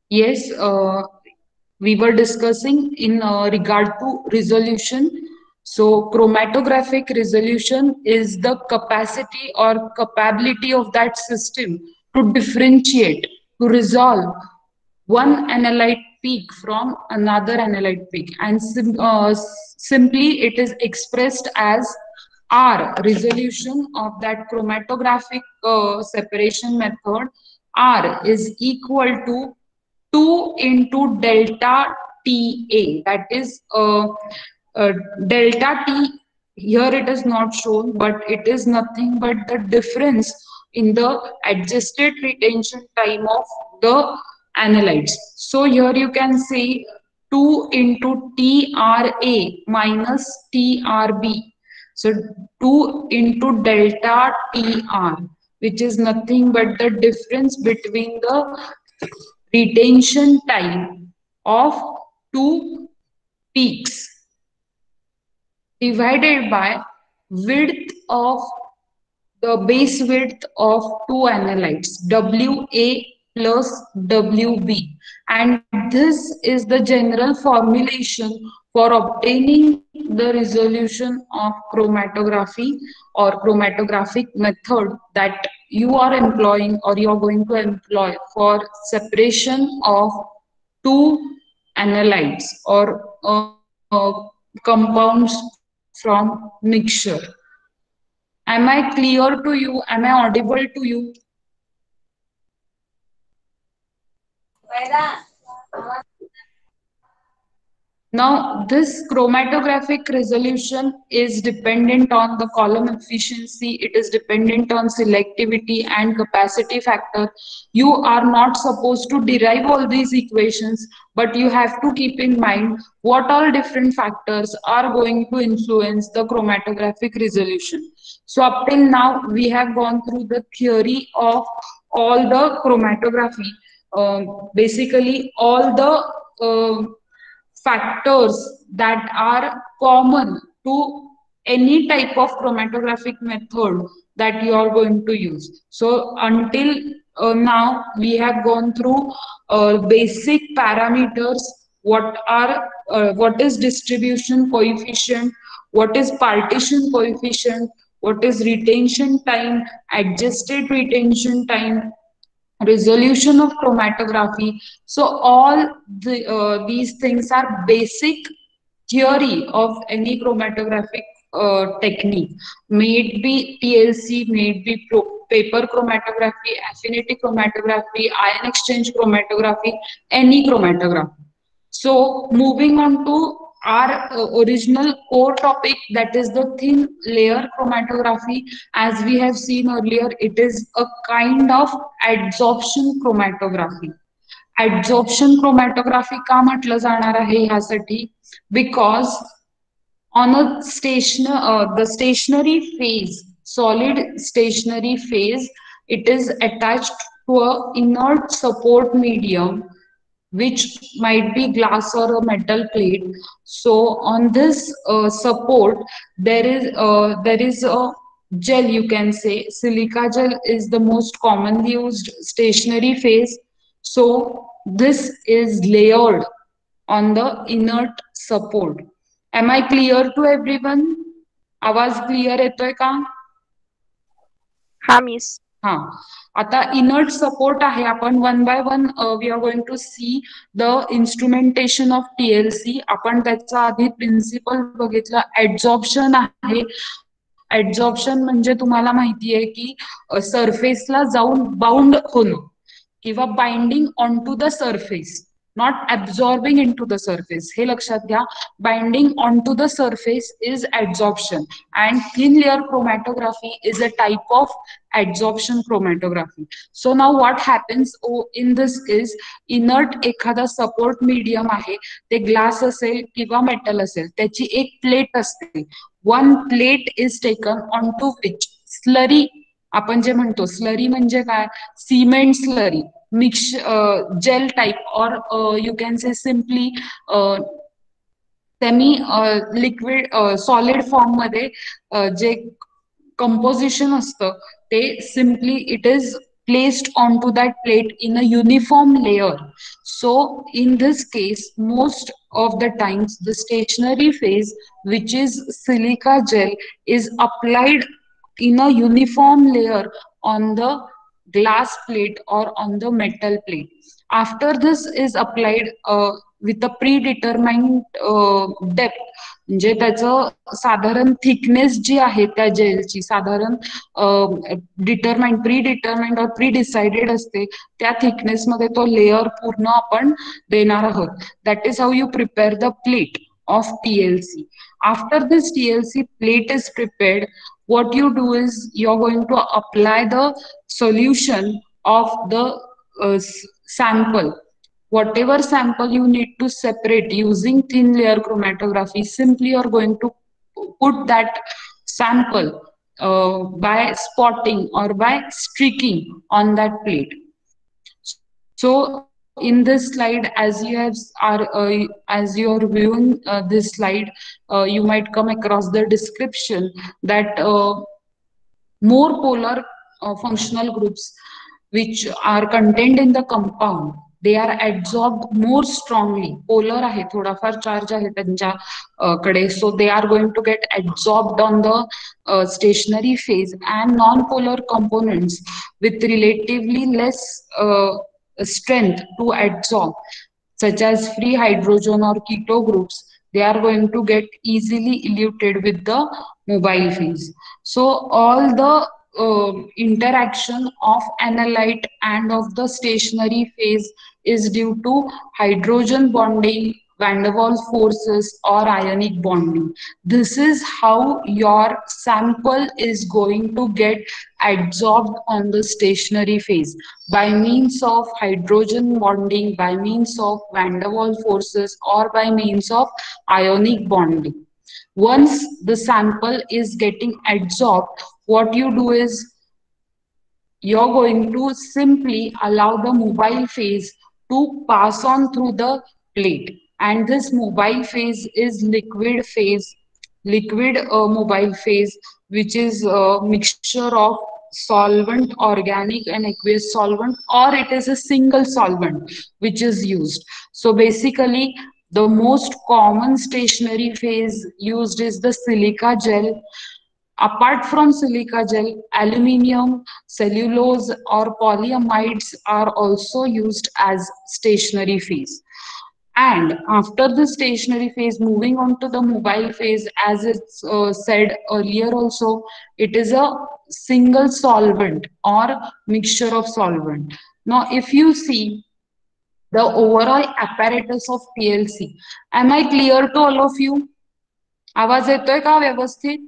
Yes, we were discussing in regard to resolution. So, chromatographic resolution is the capacity or capability of that system to differentiate, to resolve one analyte peak from another analyte peak. And simply, it is expressed as R, resolution of that chromatographic separation method. R is equal to 2 into delta TA. That is delta T. Here it is not shown, but it is nothing but the difference in the adjusted retention time of the analytes. So here you can see 2 into TRA minus TRB. So 2 into delta TR, which is nothing but the difference between the retention time of two peaks divided by width of the base width of two analytes, WA plus WB. And this is the general formulation for obtaining the resolution of chromatography or chromatographic method that you are employing or you are going to employ for separation of two analytes or compounds from mixture. Am I clear to you? Am I audible to you? Now, this chromatographic resolution is dependent on the column efficiency, it is dependent on selectivity and capacity factor. You are not supposed to derive all these equations, but you have to keep in mind what all different factors are going to influence the chromatographic resolution. So, up till now, we have gone through the theory of all the chromatography, basically, all the factors that are common to any type of chromatographic method that you are going to use. So until now we have gone through basic parameters. What is distribution coefficient, what is partition coefficient, what is retention time, adjusted retention time, resolution of chromatography. So these things are basic theory of any chromatographic technique. May it be PLC, may it be paper chromatography, affinity chromatography, ion exchange chromatography, any chromatography. So moving on to our original core topic, that is the thin layer chromatography. As we have seen earlier, it is a kind of adsorption chromatography. Adsorption chromatography का म्हटलं जाणार आहे ह्यासाठी? Because on a the stationary phase, solid stationary phase, it is attached to a inert support medium, which might be glass or a metal plate. So on this support, there is a gel, you can say. Silica gel is the most commonly used stationary phase. So this is layered on the inert support. Am I clear to everyone? आवाज clear येतोय का? हा miss. हा, आता inert support आहे. आपण one by one we are going to see the instrumentation of TLC. आपण त्याचा आधी प्रिन्सिपल बघितलं. ऍडझॉर्प्शन आहे. ऍडझॉर्प्शन म्हणजे तुम्हाला माहिती आहे की सरफेसला जाऊन बाउंड होणं किंवा binding on to the surface, not absorbing in to the surface. हे लक्षात घ्या. Binding on to the surface is adsorption and thin layer chromatography is a type of adsorption chromatography. So now what happens in this is inert एखादा support medium आहे, ते glass असेल किंवा metal असेल, त्याची एक प्लेट असते. One plate is taken on to which slurry, आपण जे म्हणतो स्लरी म्हणजे काय, cement slurry, mix gel type और you can say simply semi liquid solid form मध्ये जे कंपोजिशन असतं ते simply it is placed onto that plate in a uniform layer. So in this case, most of the times the stationary phase, which is silica gel, is applied in a uniform layer on the glass plate or on the metal plate. After this is applied with a predetermined depth, म्हणजे त्याचं साधारण thickness जी आहे त्या जेलची साधारण determined, pre determined और pre decided असते. त्या thickness मध्ये तो लेअर पूर्ण आपण देणार आहोत. That is how you prepare the plate of TLC. After this TLC plate is prepared, what you do is you're going to apply the solution of the sample. Whatever sample you need to separate using thin layer chromatography, simply you're going to put that sample by spotting or by streaking on that plate. So in this slide, as you have as you are viewing this slide, you might come across the description that more polar functional groups which are contained in the compound, they are adsorbed more strongly. Polar आहे, थोडाफार charge आहे त्यांच्याकडे, so they are going to get adsorbed on the stationary phase, and non-polar components with relatively less strength to adsorb, such as free hydrogen or keto groups, they are going to get easily eluted with the mobile phase. So all the interaction of analyte and of the stationary phase is due to hydrogen bonding, van der Waals forces or ionic bonding. This is how your sample is going to get adsorbed on the stationary phase, by means of hydrogen bonding, by means of van der Waals forces, or by means of ionic bonding. Once the sample is getting adsorbed, what you do is you're going to simply allow the mobile phase to pass on through the plate. And this mobile phase is liquid phase, liquid mobile phase, which is a mixture of solvent, organic and aqueous solvent, or it is a single solvent which is used. So basically, the most common stationary phase used is the silica gel. Apart from silica gel, aluminium, cellulose or polyamides are also used as stationary phase. And after the stationary phase, moving on to the mobile phase, as it's said earlier also, it is a single solvent or mixture of solvent. Now, if you see the overall apparatus of PLC, am I clear to all of you? आवाज येतोय का व्यवस्थित?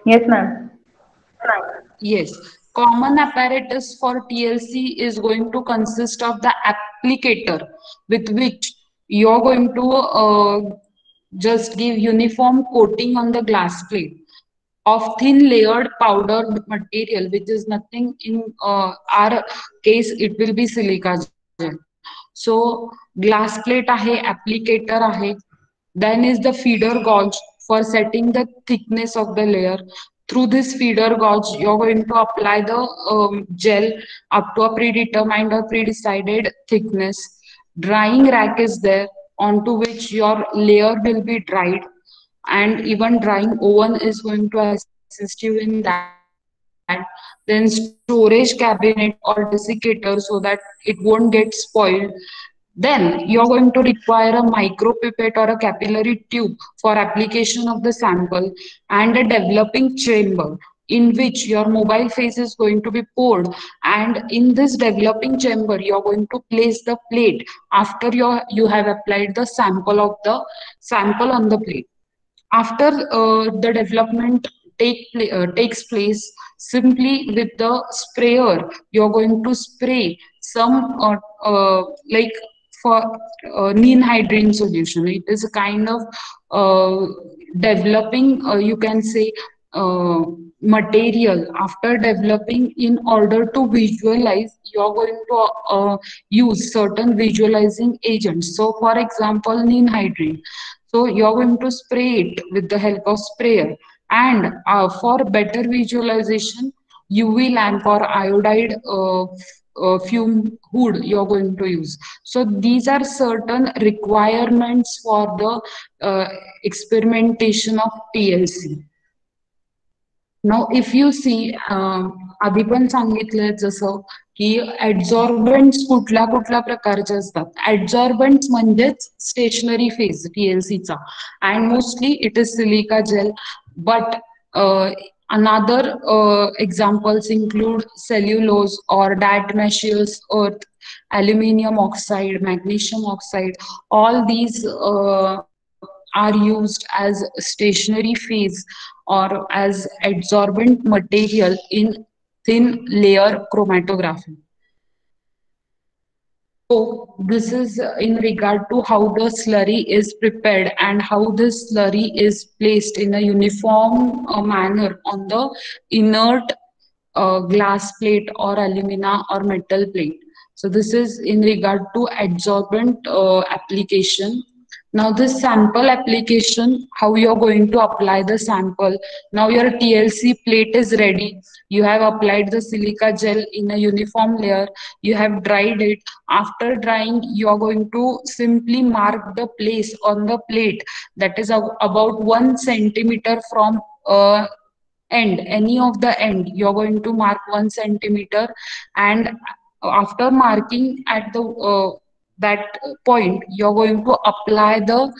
Yes, ma'am. Yes. Common apparatus for TLC is going to consist of the applicator, with which you're going to just give uniform coating on the glass plate of thin layered powdered material, which is nothing in our case, it will be silica gel. So glass plate ahe, applicator ahe, then is the feeder gauge for setting the thickness of the layer. Through this feeder gauge, you're going to apply the gel up to a predetermined or pre-decided thickness. Drying rack is there onto which your layer will be dried, and even drying oven is going to assist you in that. then storage cabinet or desiccator so that it won't get spoiled. Then you're going to require a micropipette or a capillary tube for application of the sample and a developing chamber in which your mobile phase is going to be poured, and in this developing chamber you're going to place the plate after you have applied the sample on the plate. After the development takes place, simply with the sprayer you're going to spray some like for ninhydrin solution. It is a kind of uh, developing, you can say, uh, material. After developing, in order to visualize, you're going to use certain visualizing agents. So for example, ninhydrin, so you're going to spray it with the help of sprayer. And for better visualization, UV lamp or iodide fume hood you're going to use. So these are certain requirements for the experimentation of TLC. Now, if you see, आधी पण सांगितलंय जसं की ऍडझॉर्बंट्स कुठल्या कुठल्या प्रकारचे असतात. Adsorbents म्हणजेच स्टेशनरी फेज टीएलसीचा, and mostly it is silica gel. But another examples include cellulose or diatomaceous earth, aluminium oxide, magnesium oxide. All these are used as stationary phase or as adsorbent material in thin layer chromatography. So this is in regard to how the slurry is prepared and how this slurry is placed in a uniform manner on the inert glass plate or alumina or metal plate. So this is in regard to adsorbent application. Now this sample application, how you're going to apply the sample. Now your TLC plate is ready. You have applied the silica gel in a uniform layer. You have dried it. After drying, you are going to simply mark the place on the plate that is about 1 centimeter from end, any of the end. You're going to mark 1 centimeter, and after marking at the that point, you're going to apply the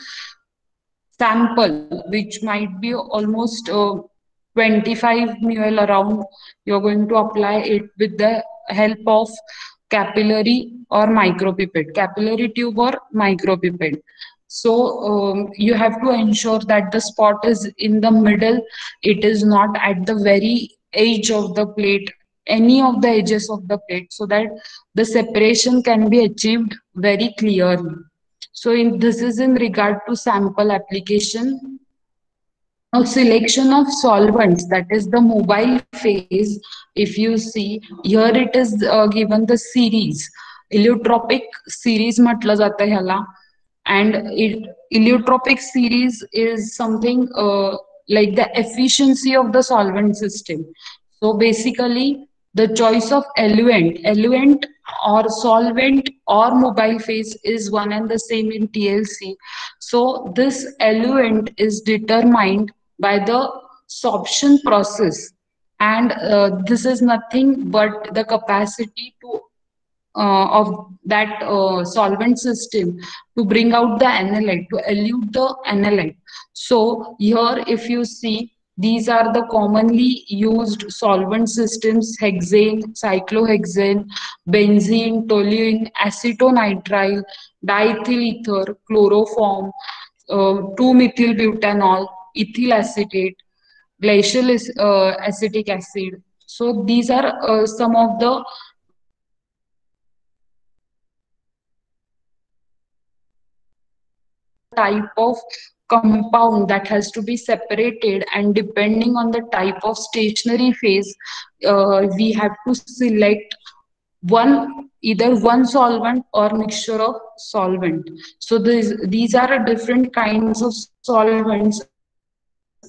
sample, which might be almost 25 ml around. You're going to apply it with the help of capillary or micropipette, capillary tube or micropipette. So you have to ensure that the spot is in the middle. It is not at the very edge of the plate, any of the edges of the plate, so that the separation can be achieved very clearly. So this is in regard to sample application. Now selection of solvents, that is the mobile phase. If you see here, it is given the series, heliotropic series म्हटलं जातं ह्याला. And heliotropic series is something like the efficiency of the solvent system. So basically the choice of eluent or solvent or mobile phase is one and the same in TLC. So this eluent is determined by the sorption process, and this is nothing but the capacity to of that solvent system to bring out the analyte, to elute the analyte. So here, if you see, these are the commonly used solvent systems: hexane, cyclohexane, benzene, toluene, acetonitrile, diethyl ether, chloroform, 2-methylbutanol, ethyl acetate, glacial acetic acid. So these are some of the type of compound that has to be separated, and depending on the type of stationary phase, we have to select either one solvent or mixture of solvent. So these are different kinds of solvents,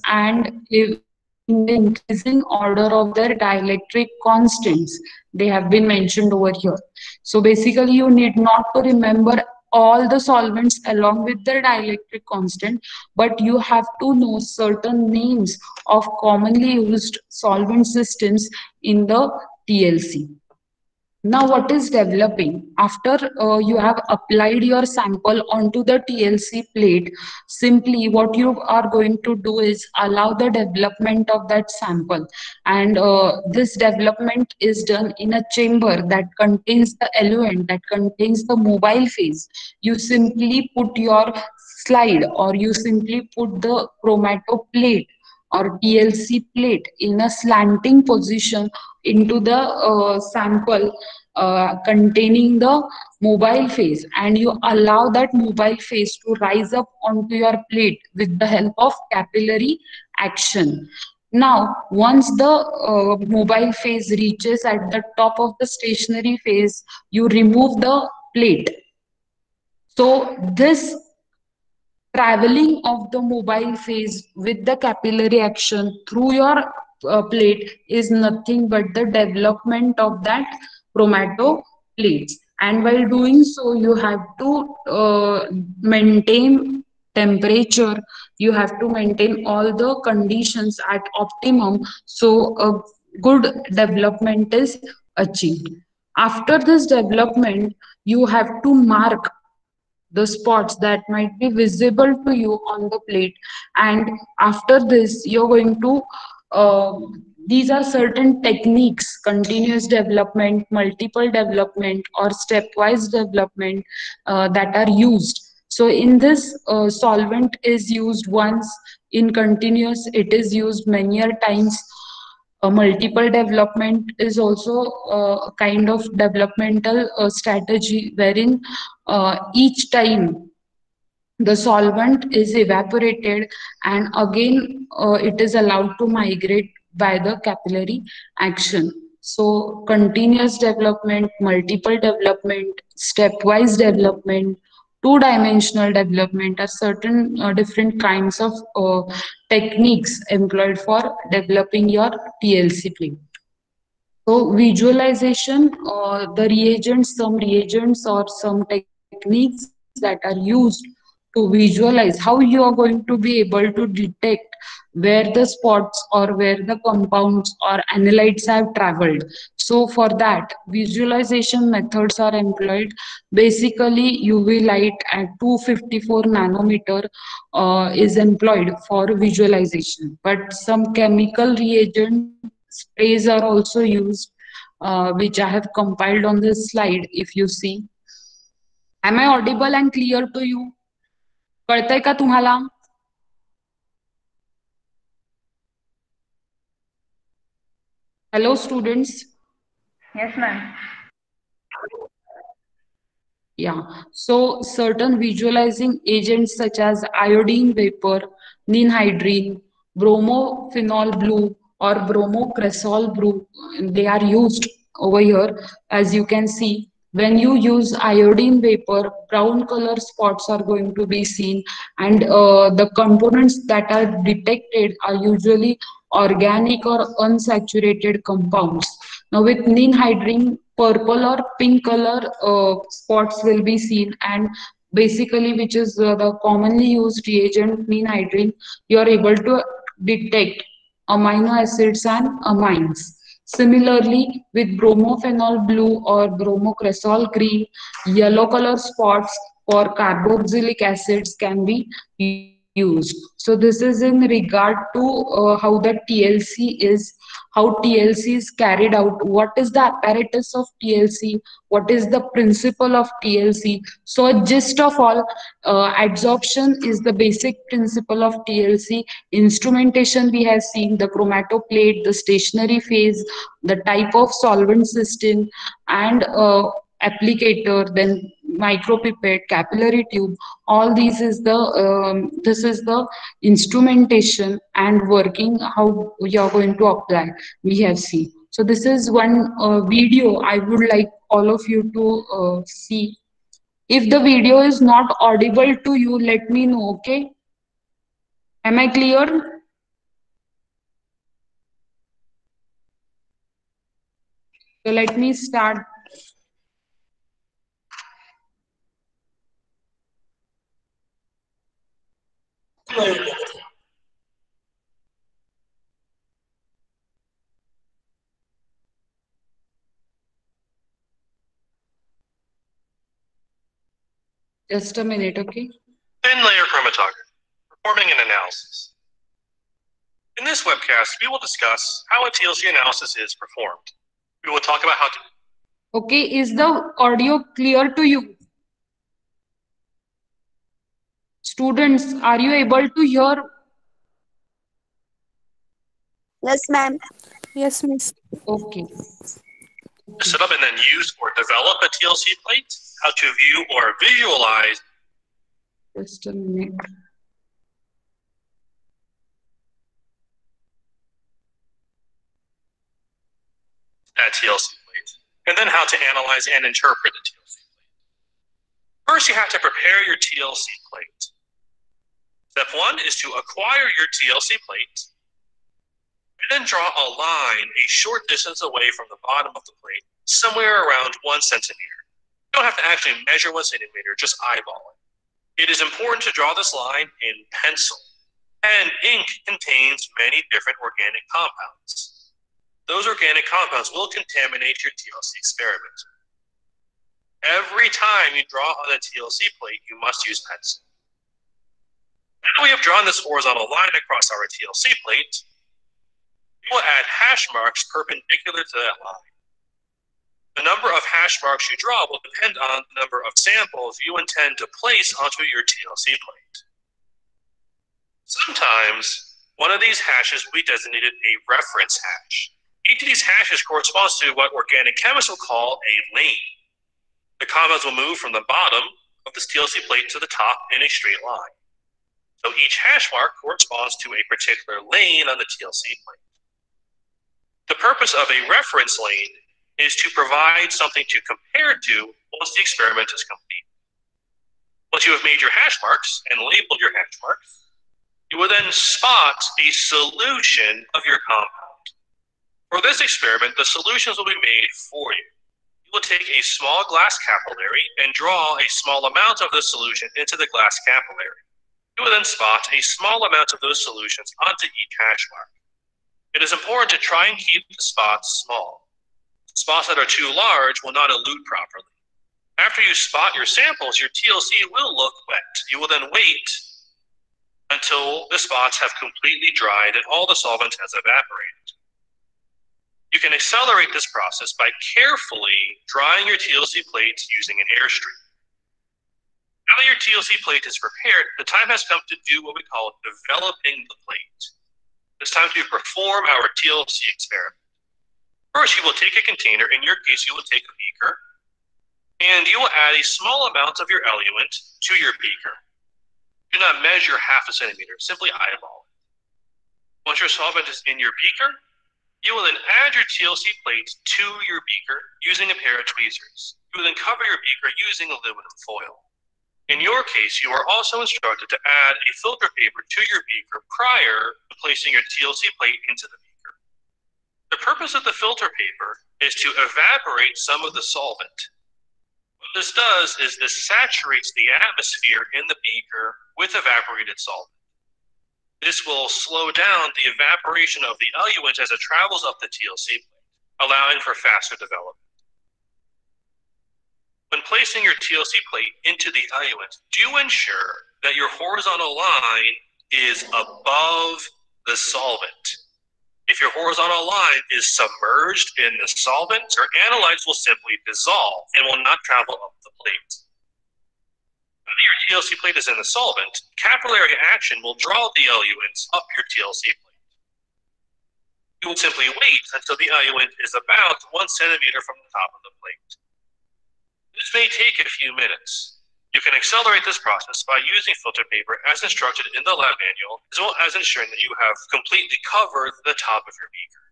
and in the increasing order of their dielectric constants, they have been mentioned over here. So basically you need not to remember all the solvents along with the dielectric constant, but you have to know certain names of commonly used solvent systems in the TLC. Now, what is developing? After you have applied your sample onto the TLC plate, simply what you are going to do is allow the development of that sample. And this development is done in a chamber that contains the eluent, that contains the mobile phase. You simply put your slide, or you simply put the chromatoplate or TLC plate in a slanting position into the sample containing the mobile phase, and you allow that mobile phase to rise up onto your plate with the help of capillary action. Now, once the mobile phase reaches at the top of the stationary phase, you remove the plate. So this traveling of the mobile phase with the capillary action through your plate is nothing but the development of that chromatoplates. And while doing so, you have to maintain temperature, you have to maintain all the conditions at optimum, so a good development is achieved. After this development, you have to mark the spots that might be visible to you on the plate, and after this you're going to uh, these are certain techniques: continuous development, multiple development, or stepwise development that are used. So in this, solvent is used once; in continuous it is used many times. A multiple development is also a kind of developmental strategy wherein each time the solvent is evaporated, and again it is allowed to migrate by the capillary action. So continuous development, multiple development, stepwise development, two-dimensional development are certain different kinds of techniques employed for developing your TLC plate. So visualization, the reagents, some reagents or some techniques that are used to visualize how you are going to be able to detect where the spots or where the compounds or analytes have traveled. So for that, visualization methods are employed. Basically, UV light at 254 nanometer is employed for visualization. But some chemical reagent sprays are also used, which I have compiled on this slide, if you see. Am I audible and clear to you? कळतंय का तुम्हाला? Hello, students. Yes, ma'am. Yeah, so certain visualizing agents such as iodine vapor, ninhydrine, bromophenol blue, or bromocresol blue, they are used over here. As you can see, when you use iodine vapor, brown color spots are going to be seen, and the components that are detected are usually organic or unsaturated compounds. Now with ninhydrine, purple or pink color spots will be seen, and basically which is the commonly used reagent ninhydrine, you are able to detect amino acids and amines. Similarly, with bromophenol blue or bromocresol green, yellow color spots for carboxylic acids can be used. So this is in regard to how the TLC is, how TLC is carried out, what is the apparatus of TLC, what is the principle of TLC. So a gist of all, adsorption is the basic principle of TLC. Instrumentation we have seen, the chromatoplate, the stationary phase, the type of solvent system, and applicator, then micropipette, capillary tube. All these is the this is the instrumentation and working how you're going to apply. We have seen. So this is one video I would like all of you to see. If the video is not audible to you, let me know. Okay? Am I clear? So let me start. Just a minute, okay? Thin layer chromatography, performing an analysis. In this webcast, we will discuss how a TLC analysis is performed. We will talk about how to... Okay, is the audio clear to you? Students, are you able to hear? Yes, ma'am. Yes, miss. Okay. set up and then use or develop a TLC plate, how to view or visualize Just a minute. that TLC plate, and then how to analyze and interpret the TLC plate. First, you have to prepare your TLC plate. Step one is to acquire your TLC plate, and then draw a line a short distance away from the bottom of the plate, somewhere around 1 centimeter. You don't have to actually measure 1 centimeter, just eyeball it. It is important to draw this line in pencil, and ink contains many different organic compounds. Those organic compounds will contaminate your TLC experiment. Every time you draw on a TLC plate, you must use pencil. Now we have drawn this horizontal line across our TLC plate, we will add hash marks perpendicular to that line. The number of hash marks you draw will depend on the number of samples you intend to place onto your TLC plate. Sometimes, one of these hashes will be designated a reference hash. Each of these hashes corresponds to what organic chemists will call a lane. The compounds will move from the bottom of this TLC plate to the top in a straight line. So each hash mark corresponds to a particular lane on the TLC plate. The purpose of a reference lane is to provide something to compare to once the experiment is complete. Once you have made your hash marks and labeled your hash marks, you will then spot a solution of your compound. For this experiment, the solutions will be made for you. You will take a small glass capillary and draw a small amount of the solution into the glass capillary. You will then spot a small amount of those solutions onto each hash mark. It is important to try and keep the spots small. Spots that are too large will not elute properly. After you spot your samples, your TLC will look wet. You will then wait until the spots have completely dried and all the solvent has evaporated. You can accelerate this process by carefully drying your TLC plates using an airstream. Now that your TLC plate is prepared, the time has come to do what we call developing the plate. It's time to perform our TLC experiment. First, you will take a container. In your case, you will take a beaker, and you will add a small amount of your eluent to your beaker. Do not measure ½ centimeter, simply eyeball it. Once your solvent is in your beaker, you will then add your TLC plate to your beaker using a pair of tweezers. You will then cover your beaker using aluminum foil. In your case, you are also instructed to add a filter paper to your beaker prior to placing your TLC plate into the beaker. The purpose of the filter paper is to evaporate some of the solvent. What this does is this saturates the atmosphere in the beaker with evaporated solvent. This will slow down the evaporation of the eluent as it travels up the TLC plate, allowing for faster development. When placing your TLC plate into the eluent, do ensure that your horizontal line is above the solvent. If your horizontal line is submerged in the solvent, your analytes will simply dissolve and will not travel up the plate. Now that your TLC plate is in the solvent, capillary action will draw the eluents up your TLC plate. You will simply wait until the eluent is about 1 centimeter from the top of the plate. This may take a few minutes. You can accelerate this process by using filter paper as instructed in the lab manual, as well as ensuring that you have completely covered the top of your beaker.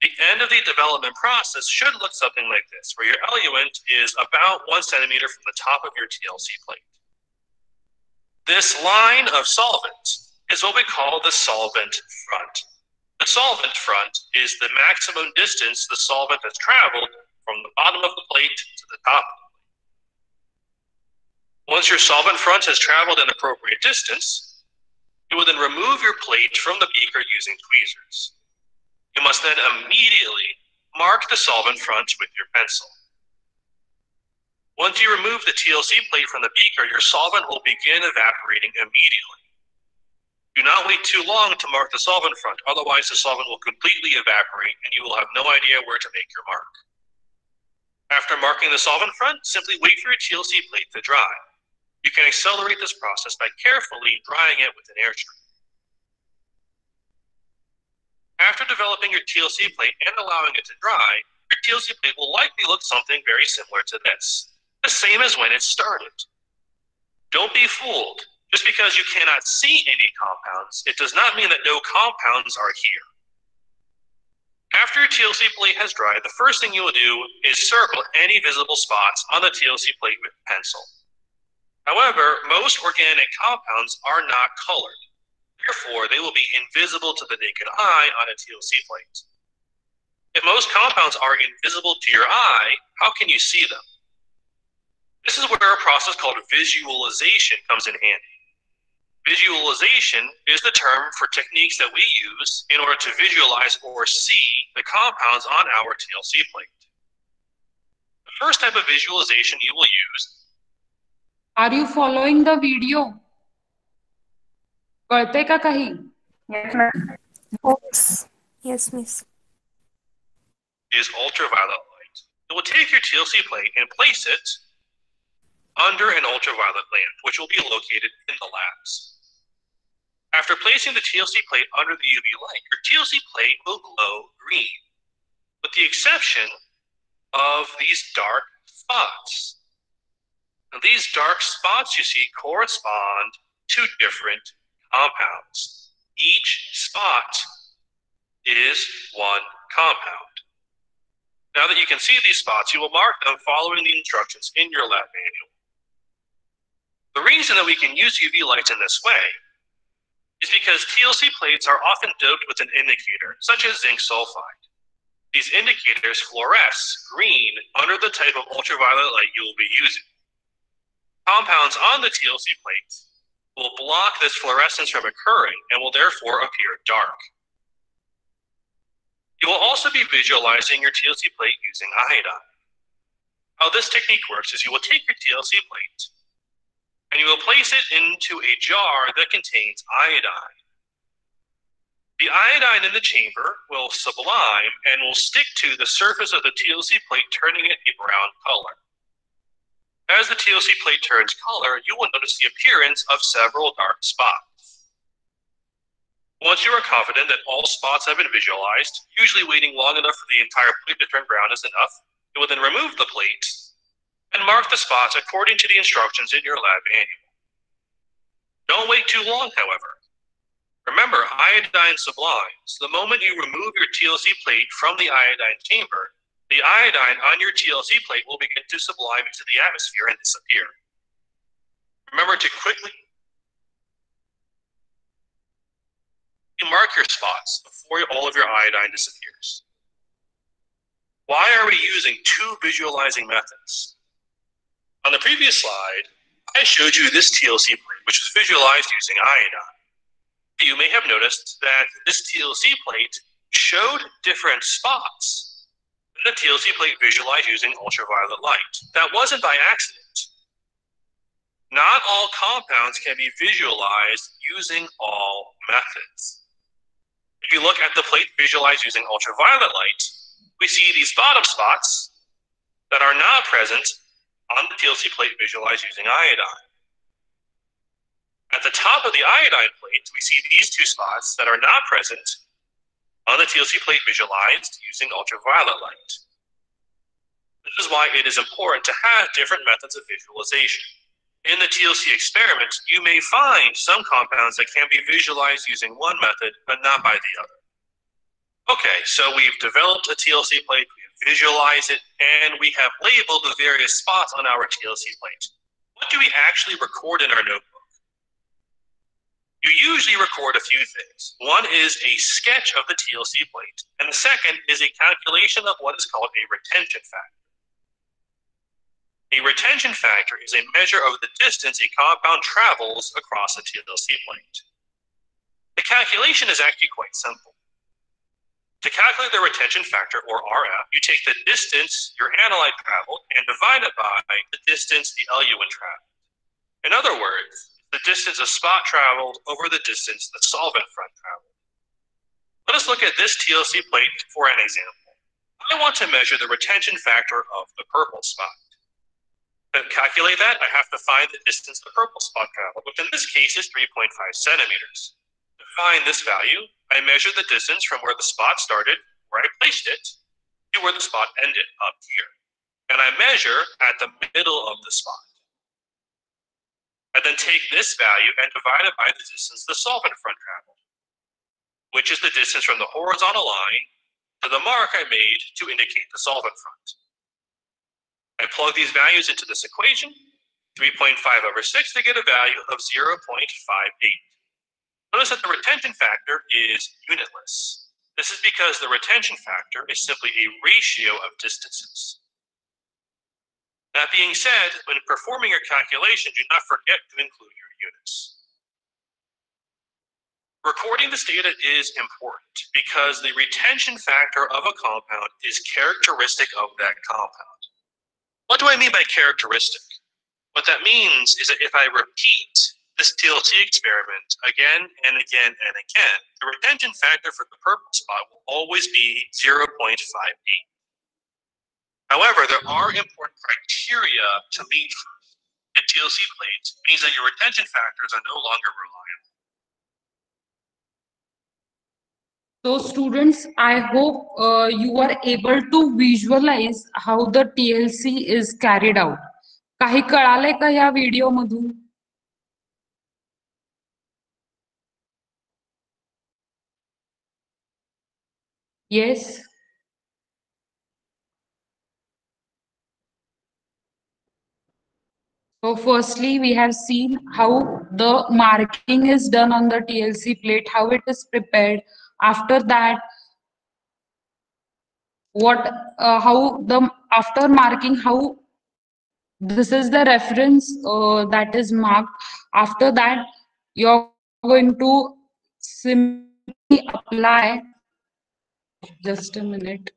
The end of the development process should look something like this, where your eluent is about 1 centimeter from the top of your TLC plate. This line of solvent is what we call the solvent front. The solvent front is the maximum distance the solvent has traveled from the bottom of the plate to the top. Once your solvent front has traveled an appropriate distance, you will then remove your plate from the beaker using tweezers. You must then immediately mark the solvent front with your pencil. Once you remove the TLC plate from the beaker, your solvent will begin evaporating immediately. Do not wait too long to mark the solvent front, otherwise the solvent will completely evaporate and you will have no idea where to make your mark. After marking the solvent front, simply wait for your TLC plate to dry. You can accelerate this process by carefully drying it with an airstream. After developing your TLC plate and allowing it to dry, your TLC plate will likely look something very similar to this, the same as when it started. Don't be fooled. Just because you cannot see any compounds, it does not mean that no compounds are here. After your TLC plate has dried, the first thing you will do is circle any visible spots on the TLC plate with a pencil. However, most organic compounds are not colored. Therefore, they will be invisible to the naked eye on a TLC plate. If most compounds are invisible to your eye, how can you see them? This is where a process called visualization comes in handy. Visualization is the term for techniques that we use in order to visualize or see the compounds on our TLC plate. The first type of visualization you will use. Are you following the video? कळते का काही? Yes, ma'am. Yes, miss. Is ultraviolet light. You will take your TLC plate and place it under an ultraviolet lamp, which will be located in the labs. After placing the TLC plate under the UV light, your TLC plate will glow green, with the exception of these dark spots. Now, these dark spots you see correspond to different compounds. Each spot is one compound. Now that you can see these spots, you will mark them following the instructions in your lab manual. The reason that we can use UV lights in this way is because TLC plates are often doped with an indicator, such as zinc sulfide. These indicators fluoresce green under the type of ultraviolet light you will be using. Compounds on the TLC plate will block this fluorescence from occurring and will therefore appear dark. You will also be visualizing your TLC plate using iodine. How this technique works is you will take your TLC plate and you will place it into a jar that contains iodine. The iodine in the chamber will sublime and will stick to the surface of the TLC plate, turning it a brown color. As the TLC plate turns color, you will notice the appearance of several dark spots. Once you are confident that all spots have been visualized, usually waiting long enough for the entire plate to turn brown is enough, you will then remove the plate and mark the spots according to the instructions in your lab manual. Don't wait too long, however. Remember, iodine sublimes. The moment you remove your TLC plate from the iodine chamber, the iodine on your TLC plate will begin to sublime into the atmosphere and disappear. Remember to quickly mark your spots before all of your iodine disappears. Why are we using two visualizing methods? On the previous slide, I showed you this TLC plate, which was visualized using iodine. You may have noticed that this TLC plate showed different spots. The TLC plate visualized using ultraviolet light. That wasn't by accident. Not all compounds can be visualized using all methods. If you look at the plate visualized using ultraviolet light, we see these bottom spots that are not present on the TLC plate visualized using iodine. At the top of the iodine plate, we see these two spots that are not present on the TLC plate visualized using ultraviolet light. This is why it is important to have different methods of visualization. In the TLC experiment, you may find some compounds that can be visualized using one method, but not by the other. Okay, so we've developed a TLC plate, we've visualized it, and we have labeled the various spots on our TLC plate. What do we actually record in our notebook? You usually record a few things. One is a sketch of the TLC plate, and the second is a calculation of what is called a retention factor. A retention factor is a measure of the distance a compound travels across a TLC plate. The calculation is actually quite simple. To calculate the retention factor, or RF, you take the distance your analyte traveled and divide it by the distance the eluent traveled. In other words, the distance a spot traveled over the distance the solvent front traveled. Let us look at this TLC plate for an example. I want to measure the retention factor of the purple spot. To calculate that, I have to find the distance the purple spot traveled, which in this case is 3.5 centimeters. To find this value, I measure the distance from where the spot started, where I placed it, to where the spot ended, up here. And I measure at the middle of the spot. I then take this value and divide it by the distance the solvent front traveled, which is the distance from the horizontal line to the mark I made to indicate the solvent front. I plug these values into this equation, 3.5 over 6, to get a value of 0.58. Notice that the retention factor is unitless. This is because the retention factor is simply a ratio of distances. That being said, when performing your calculation, do not forget to include your units. Recording this data is important because the retention factor of a compound is characteristic of that compound. What do I mean by characteristic? What that means is that if I repeat this TLC experiment again and again and again, the retention factor for the purple spot will always be 0.58. However, there are important criteria to meet. A TLC plate means that your retention factors are no longer reliable. So students, I hope you are able to visualize how the TLC is carried out. काही कळाले का या video मधून? Yes. So firstly, we have seen how the marking is done on the TLC plate, how it is prepared. After that, after marking, how this is the reference that is marked. After that, you're going to simply apply. Just a minute.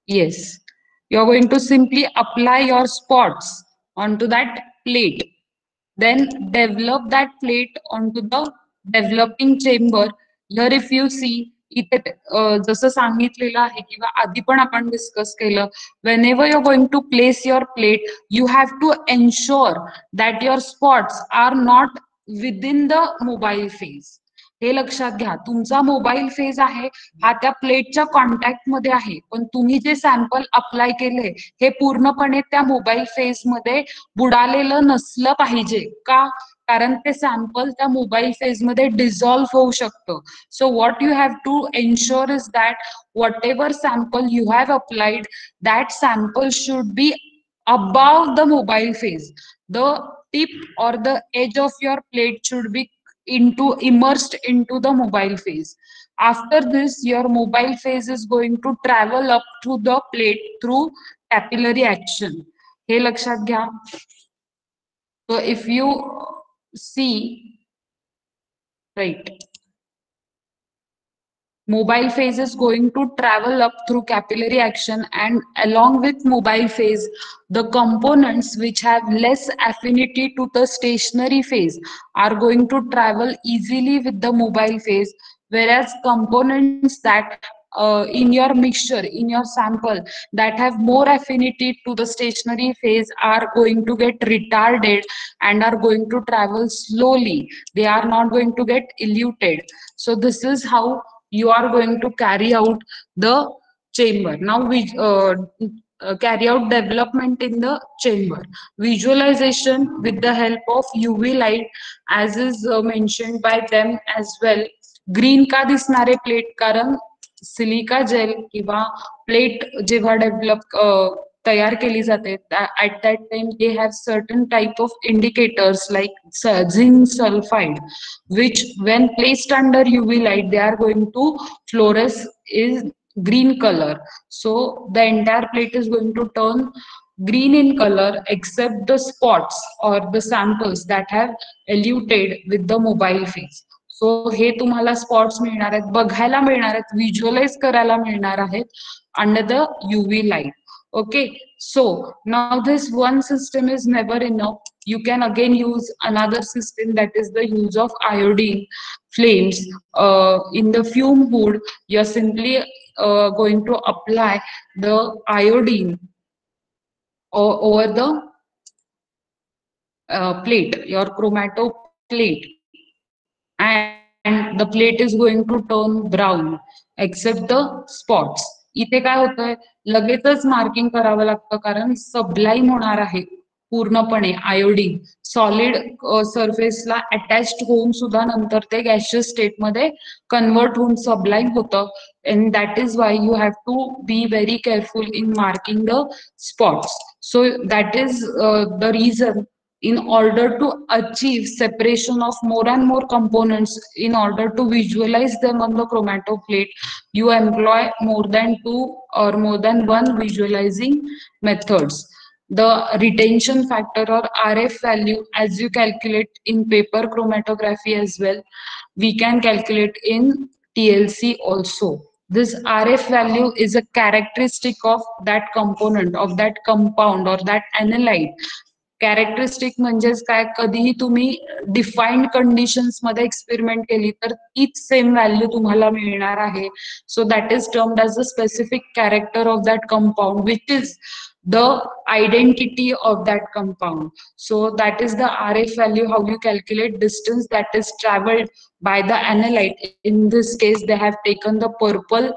Yes. You're going to simply apply your spots onto that plate. Then develop that plate onto the developing chamber. Here if you see, इथे जसं सांगितलेलं आहे किंवा आधी पण आपण discuss केलं, whenever you're going to place your plate, you have to ensure that your spots are not within the mobile phase. हे लक्षात घ्या, तुमचा मोबाईल फेज आहे हा त्या प्लेटच्या कॉन्टॅक्ट मध्ये आहे, पण तुम्ही जे सॅम्पल अप्लाय केले हे पूर्णपणे त्या मोबाईल फेज मध्ये बुडालेलं नसलं पाहिजे. का? कारण ते सॅम्पल त्या मोबाईल फेज मध्ये डिझॉल्व्ह होऊ शकतं. So what you have to ensure is that whatever sample you have applied, that sample should be above the mobile phase. The tip or the edge of your plate should be immersed into the mobile phase. After this, your mobile phase is going to travel up to the plate through capillary action. हे लक्षात घ्या. So if you see, right, mobile phase is going to travel up through capillary action, and along with mobile phase, the components which have less affinity to the stationary phase are going to travel easily with the mobile phase, whereas components that in your mixture, in your sample, that have more affinity to the stationary phase are going to get retarded and are going to travel slowly. They are not going to get eluted. So this is how you are going to carry out the chamber. Now we carry out development in the chamber. Visualization with the help of UV light, as is mentioned by them as well. Green का दिसणारे plate, कारण silica gel किंवा plate जेव्हा develop तयार केली जाते, at that time they have certain type of indicators like zinc sulfide, which when placed under UV light they are going to fluoresce green color. So the entire plate is going to turn green in color except the spots or the samples that have eluted with the mobile face. So हे तुम्हाला spots मिळणार आहेत, बघायला मिळणार आहेत, visualise करायला मिळणार आहेत under the UV light. Okay, so now this one system is never enough. You can again use another system, that is the use of iodine flames. In the fume hood, you're simply going to apply the iodine over the plate, your chromato plate, and the plate is going to turn brown except the spots. इथे काय होतंय, लगेचच marking करावं लागतं कारण सबलाईम होणार आहे पूर्णपणे आयोडीन सॉलिड सरफेसला अटॅच्ड होऊन सुद्धा नंतर ते गॅशियस स्टेट मध्ये कन्वर्ट होऊन सबलाईम होतं. and that is why you have to be very careful in marking the spots. So that is the reason, in order to achieve separation of more and more components, in order to visualize them on the chromato plate, you employ more than 2 or more than 1 visualizing methods. The retention factor or RF value, as you calculate in paper chromatography as well, we can calculate in TLC also. This RF value is a characteristic of that component, of that compound or that analyte. Characteristic म्हणजेच काय, कधीही तुम्ही defined conditions मध्ये experiment केली तर तीच same value तुम्हाला मिळणार आहे. So that is termed as a specific character of that compound which is the identity of that compound. So that is the RF value, how you calculate distance that is traveled by the analyte. In this case, they have taken the purple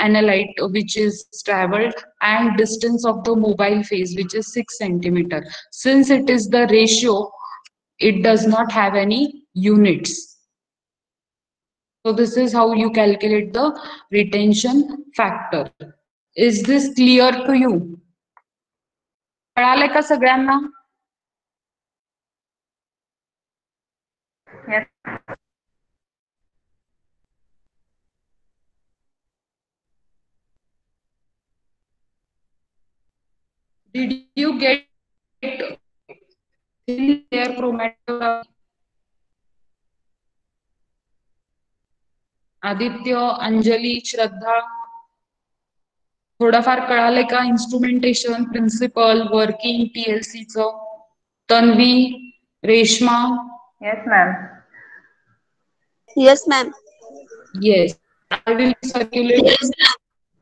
analyte which is traveled and distance of the mobile phase which is 6 centimeter. Since it is the ratio, it does not have any units. So this is how you calculate the retention factor. Is this clear to you? कळाले का सगळ्यांना? Yes. Did you get thin layer chromatography? Aditya, Anjali, श्रद्धा, थोडाफार कळाले का? Instrumentation, principal, working TLC चं? Tanvi, Reshma? Yes, ma'am. Yes, ma'am. Yes, I will circulate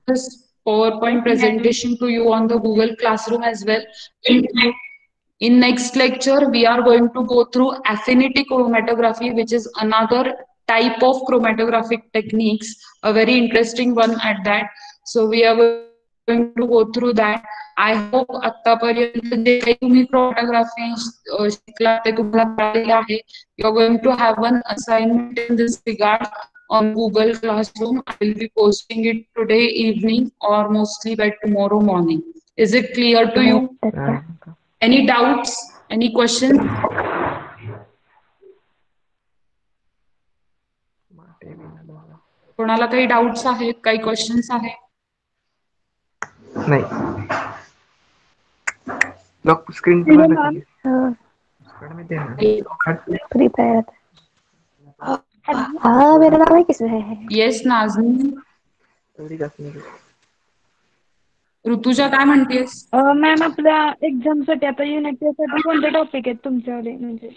this PowerPoint presentation to you on the Google Classroom as well. In next lecture, we are going to go through affinity chromatography, which is another type of chromatographic techniques, a very interesting one at that. So we are going to go through that. I hope आतापर्यंत जे काही तुम्ही chromatography शिकला ते तुम्हाला कळलेलं आहे. You are going to have one assignment in this regard on Google Classroom. I will be posting it today evening or mostly by tomorrow morning. Is it clear to you? Any doubts? Any questions? कोणाला काही doubts आहेत, काही questions आहेत? नाही. Lock screen free fire हाँ मेरा नाम है किसमें है? येस नाझनी. ऋतुजा काय म्हणतेस? मॅम आपल्या एक्झामसाठी आता युनिट टेस्टसाठी कोणते टॉपिक आहेत तुमच्याकडे, म्हणजे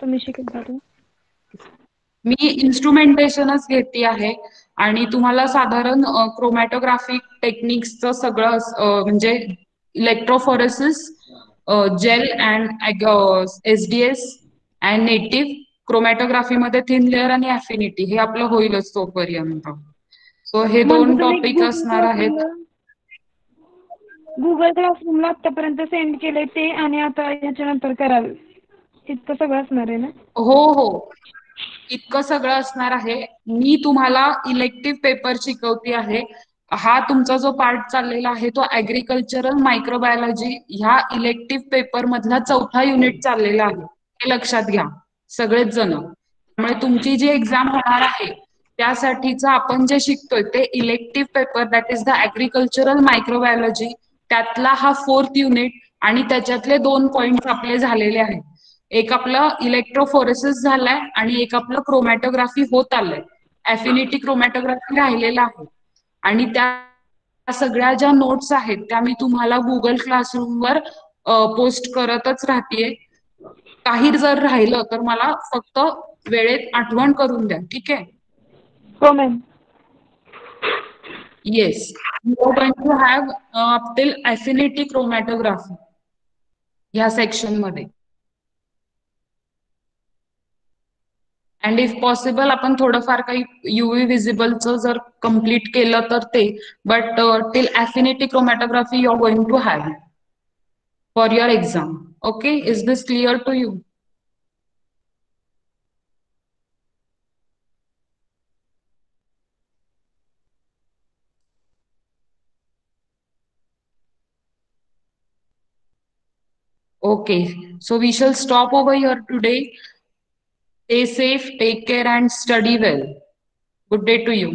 तुम्ही शिकवता ते? मी इन्स्ट्रुमेंटेशनच घेते आहे आणि तुम्हाला साधारण क्रोमॅटोग्राफिक टेक्निक्सचं सगळं म्हणजे electrophoresis, gel and SDS and native chromatography मध्ये थिन लेअर आणि अफिनिटी हे आपलं होईलच तोपर्यंत. सो हे दोन टॉपिक असणार आहेत. गुगल क्लासरूमला आतापर्यंत सेंड केले ते आणि आता याच्यानंतर कराल इतकं सगळं असणार आहे ना? हो हो, इतकं सगळं असणार आहे. मी तुम्हाला इलेक्टिव्ह पेपर शिकवते आहे. हा तुमचा जो पार्ट चाललेला आहे तो ऍग्रिकल्चरल मायक्रोबायोलॉजी ह्या इलेक्टिव्ह पेपर मधला 4था युनिट चाललेला आहे. हे लक्षात घ्या सगळेच जण. त्यामुळे तुमची जी एक्झाम होणार आहे त्यासाठीचं आपण जे शिकतोय ते elective paper that is the agricultural microbiology, त्यातला हा 4th युनिट आणि त्याच्यातले 2 पॉइंट्स आपले झालेले आहेत. एक आपलं इलेक्ट्रोफोरेसिस झालाय आणि एक आपलं क्रोमॅटोग्राफी होत आलंय. ॲफिनिटी क्रोमॅटोग्राफी राहिलेला आहे. आणि त्या सगळ्या ज्या नोट्स आहेत त्या मी तुम्हाला गुगल क्लासरूमवर पोस्ट करतच राहतेय. काही जर राहिलं तर मला फक्त वेळेत आठवण करून द्या, ठीक आहे? हो ma'am. Yes, you are going to have up till affinity chromatography ह्या सेक्शन मध्ये. अँड इफ पॉसिबल आपण थोडंफार काही युव्ही विजिबलचं जर कम्प्लीट केलं तर ते, but till affinity chromatography you are going to have for your exam. Okay, is this clear to you? Okay, so we shall stop over here today. Stay safe, take care, and study well. Good day to you.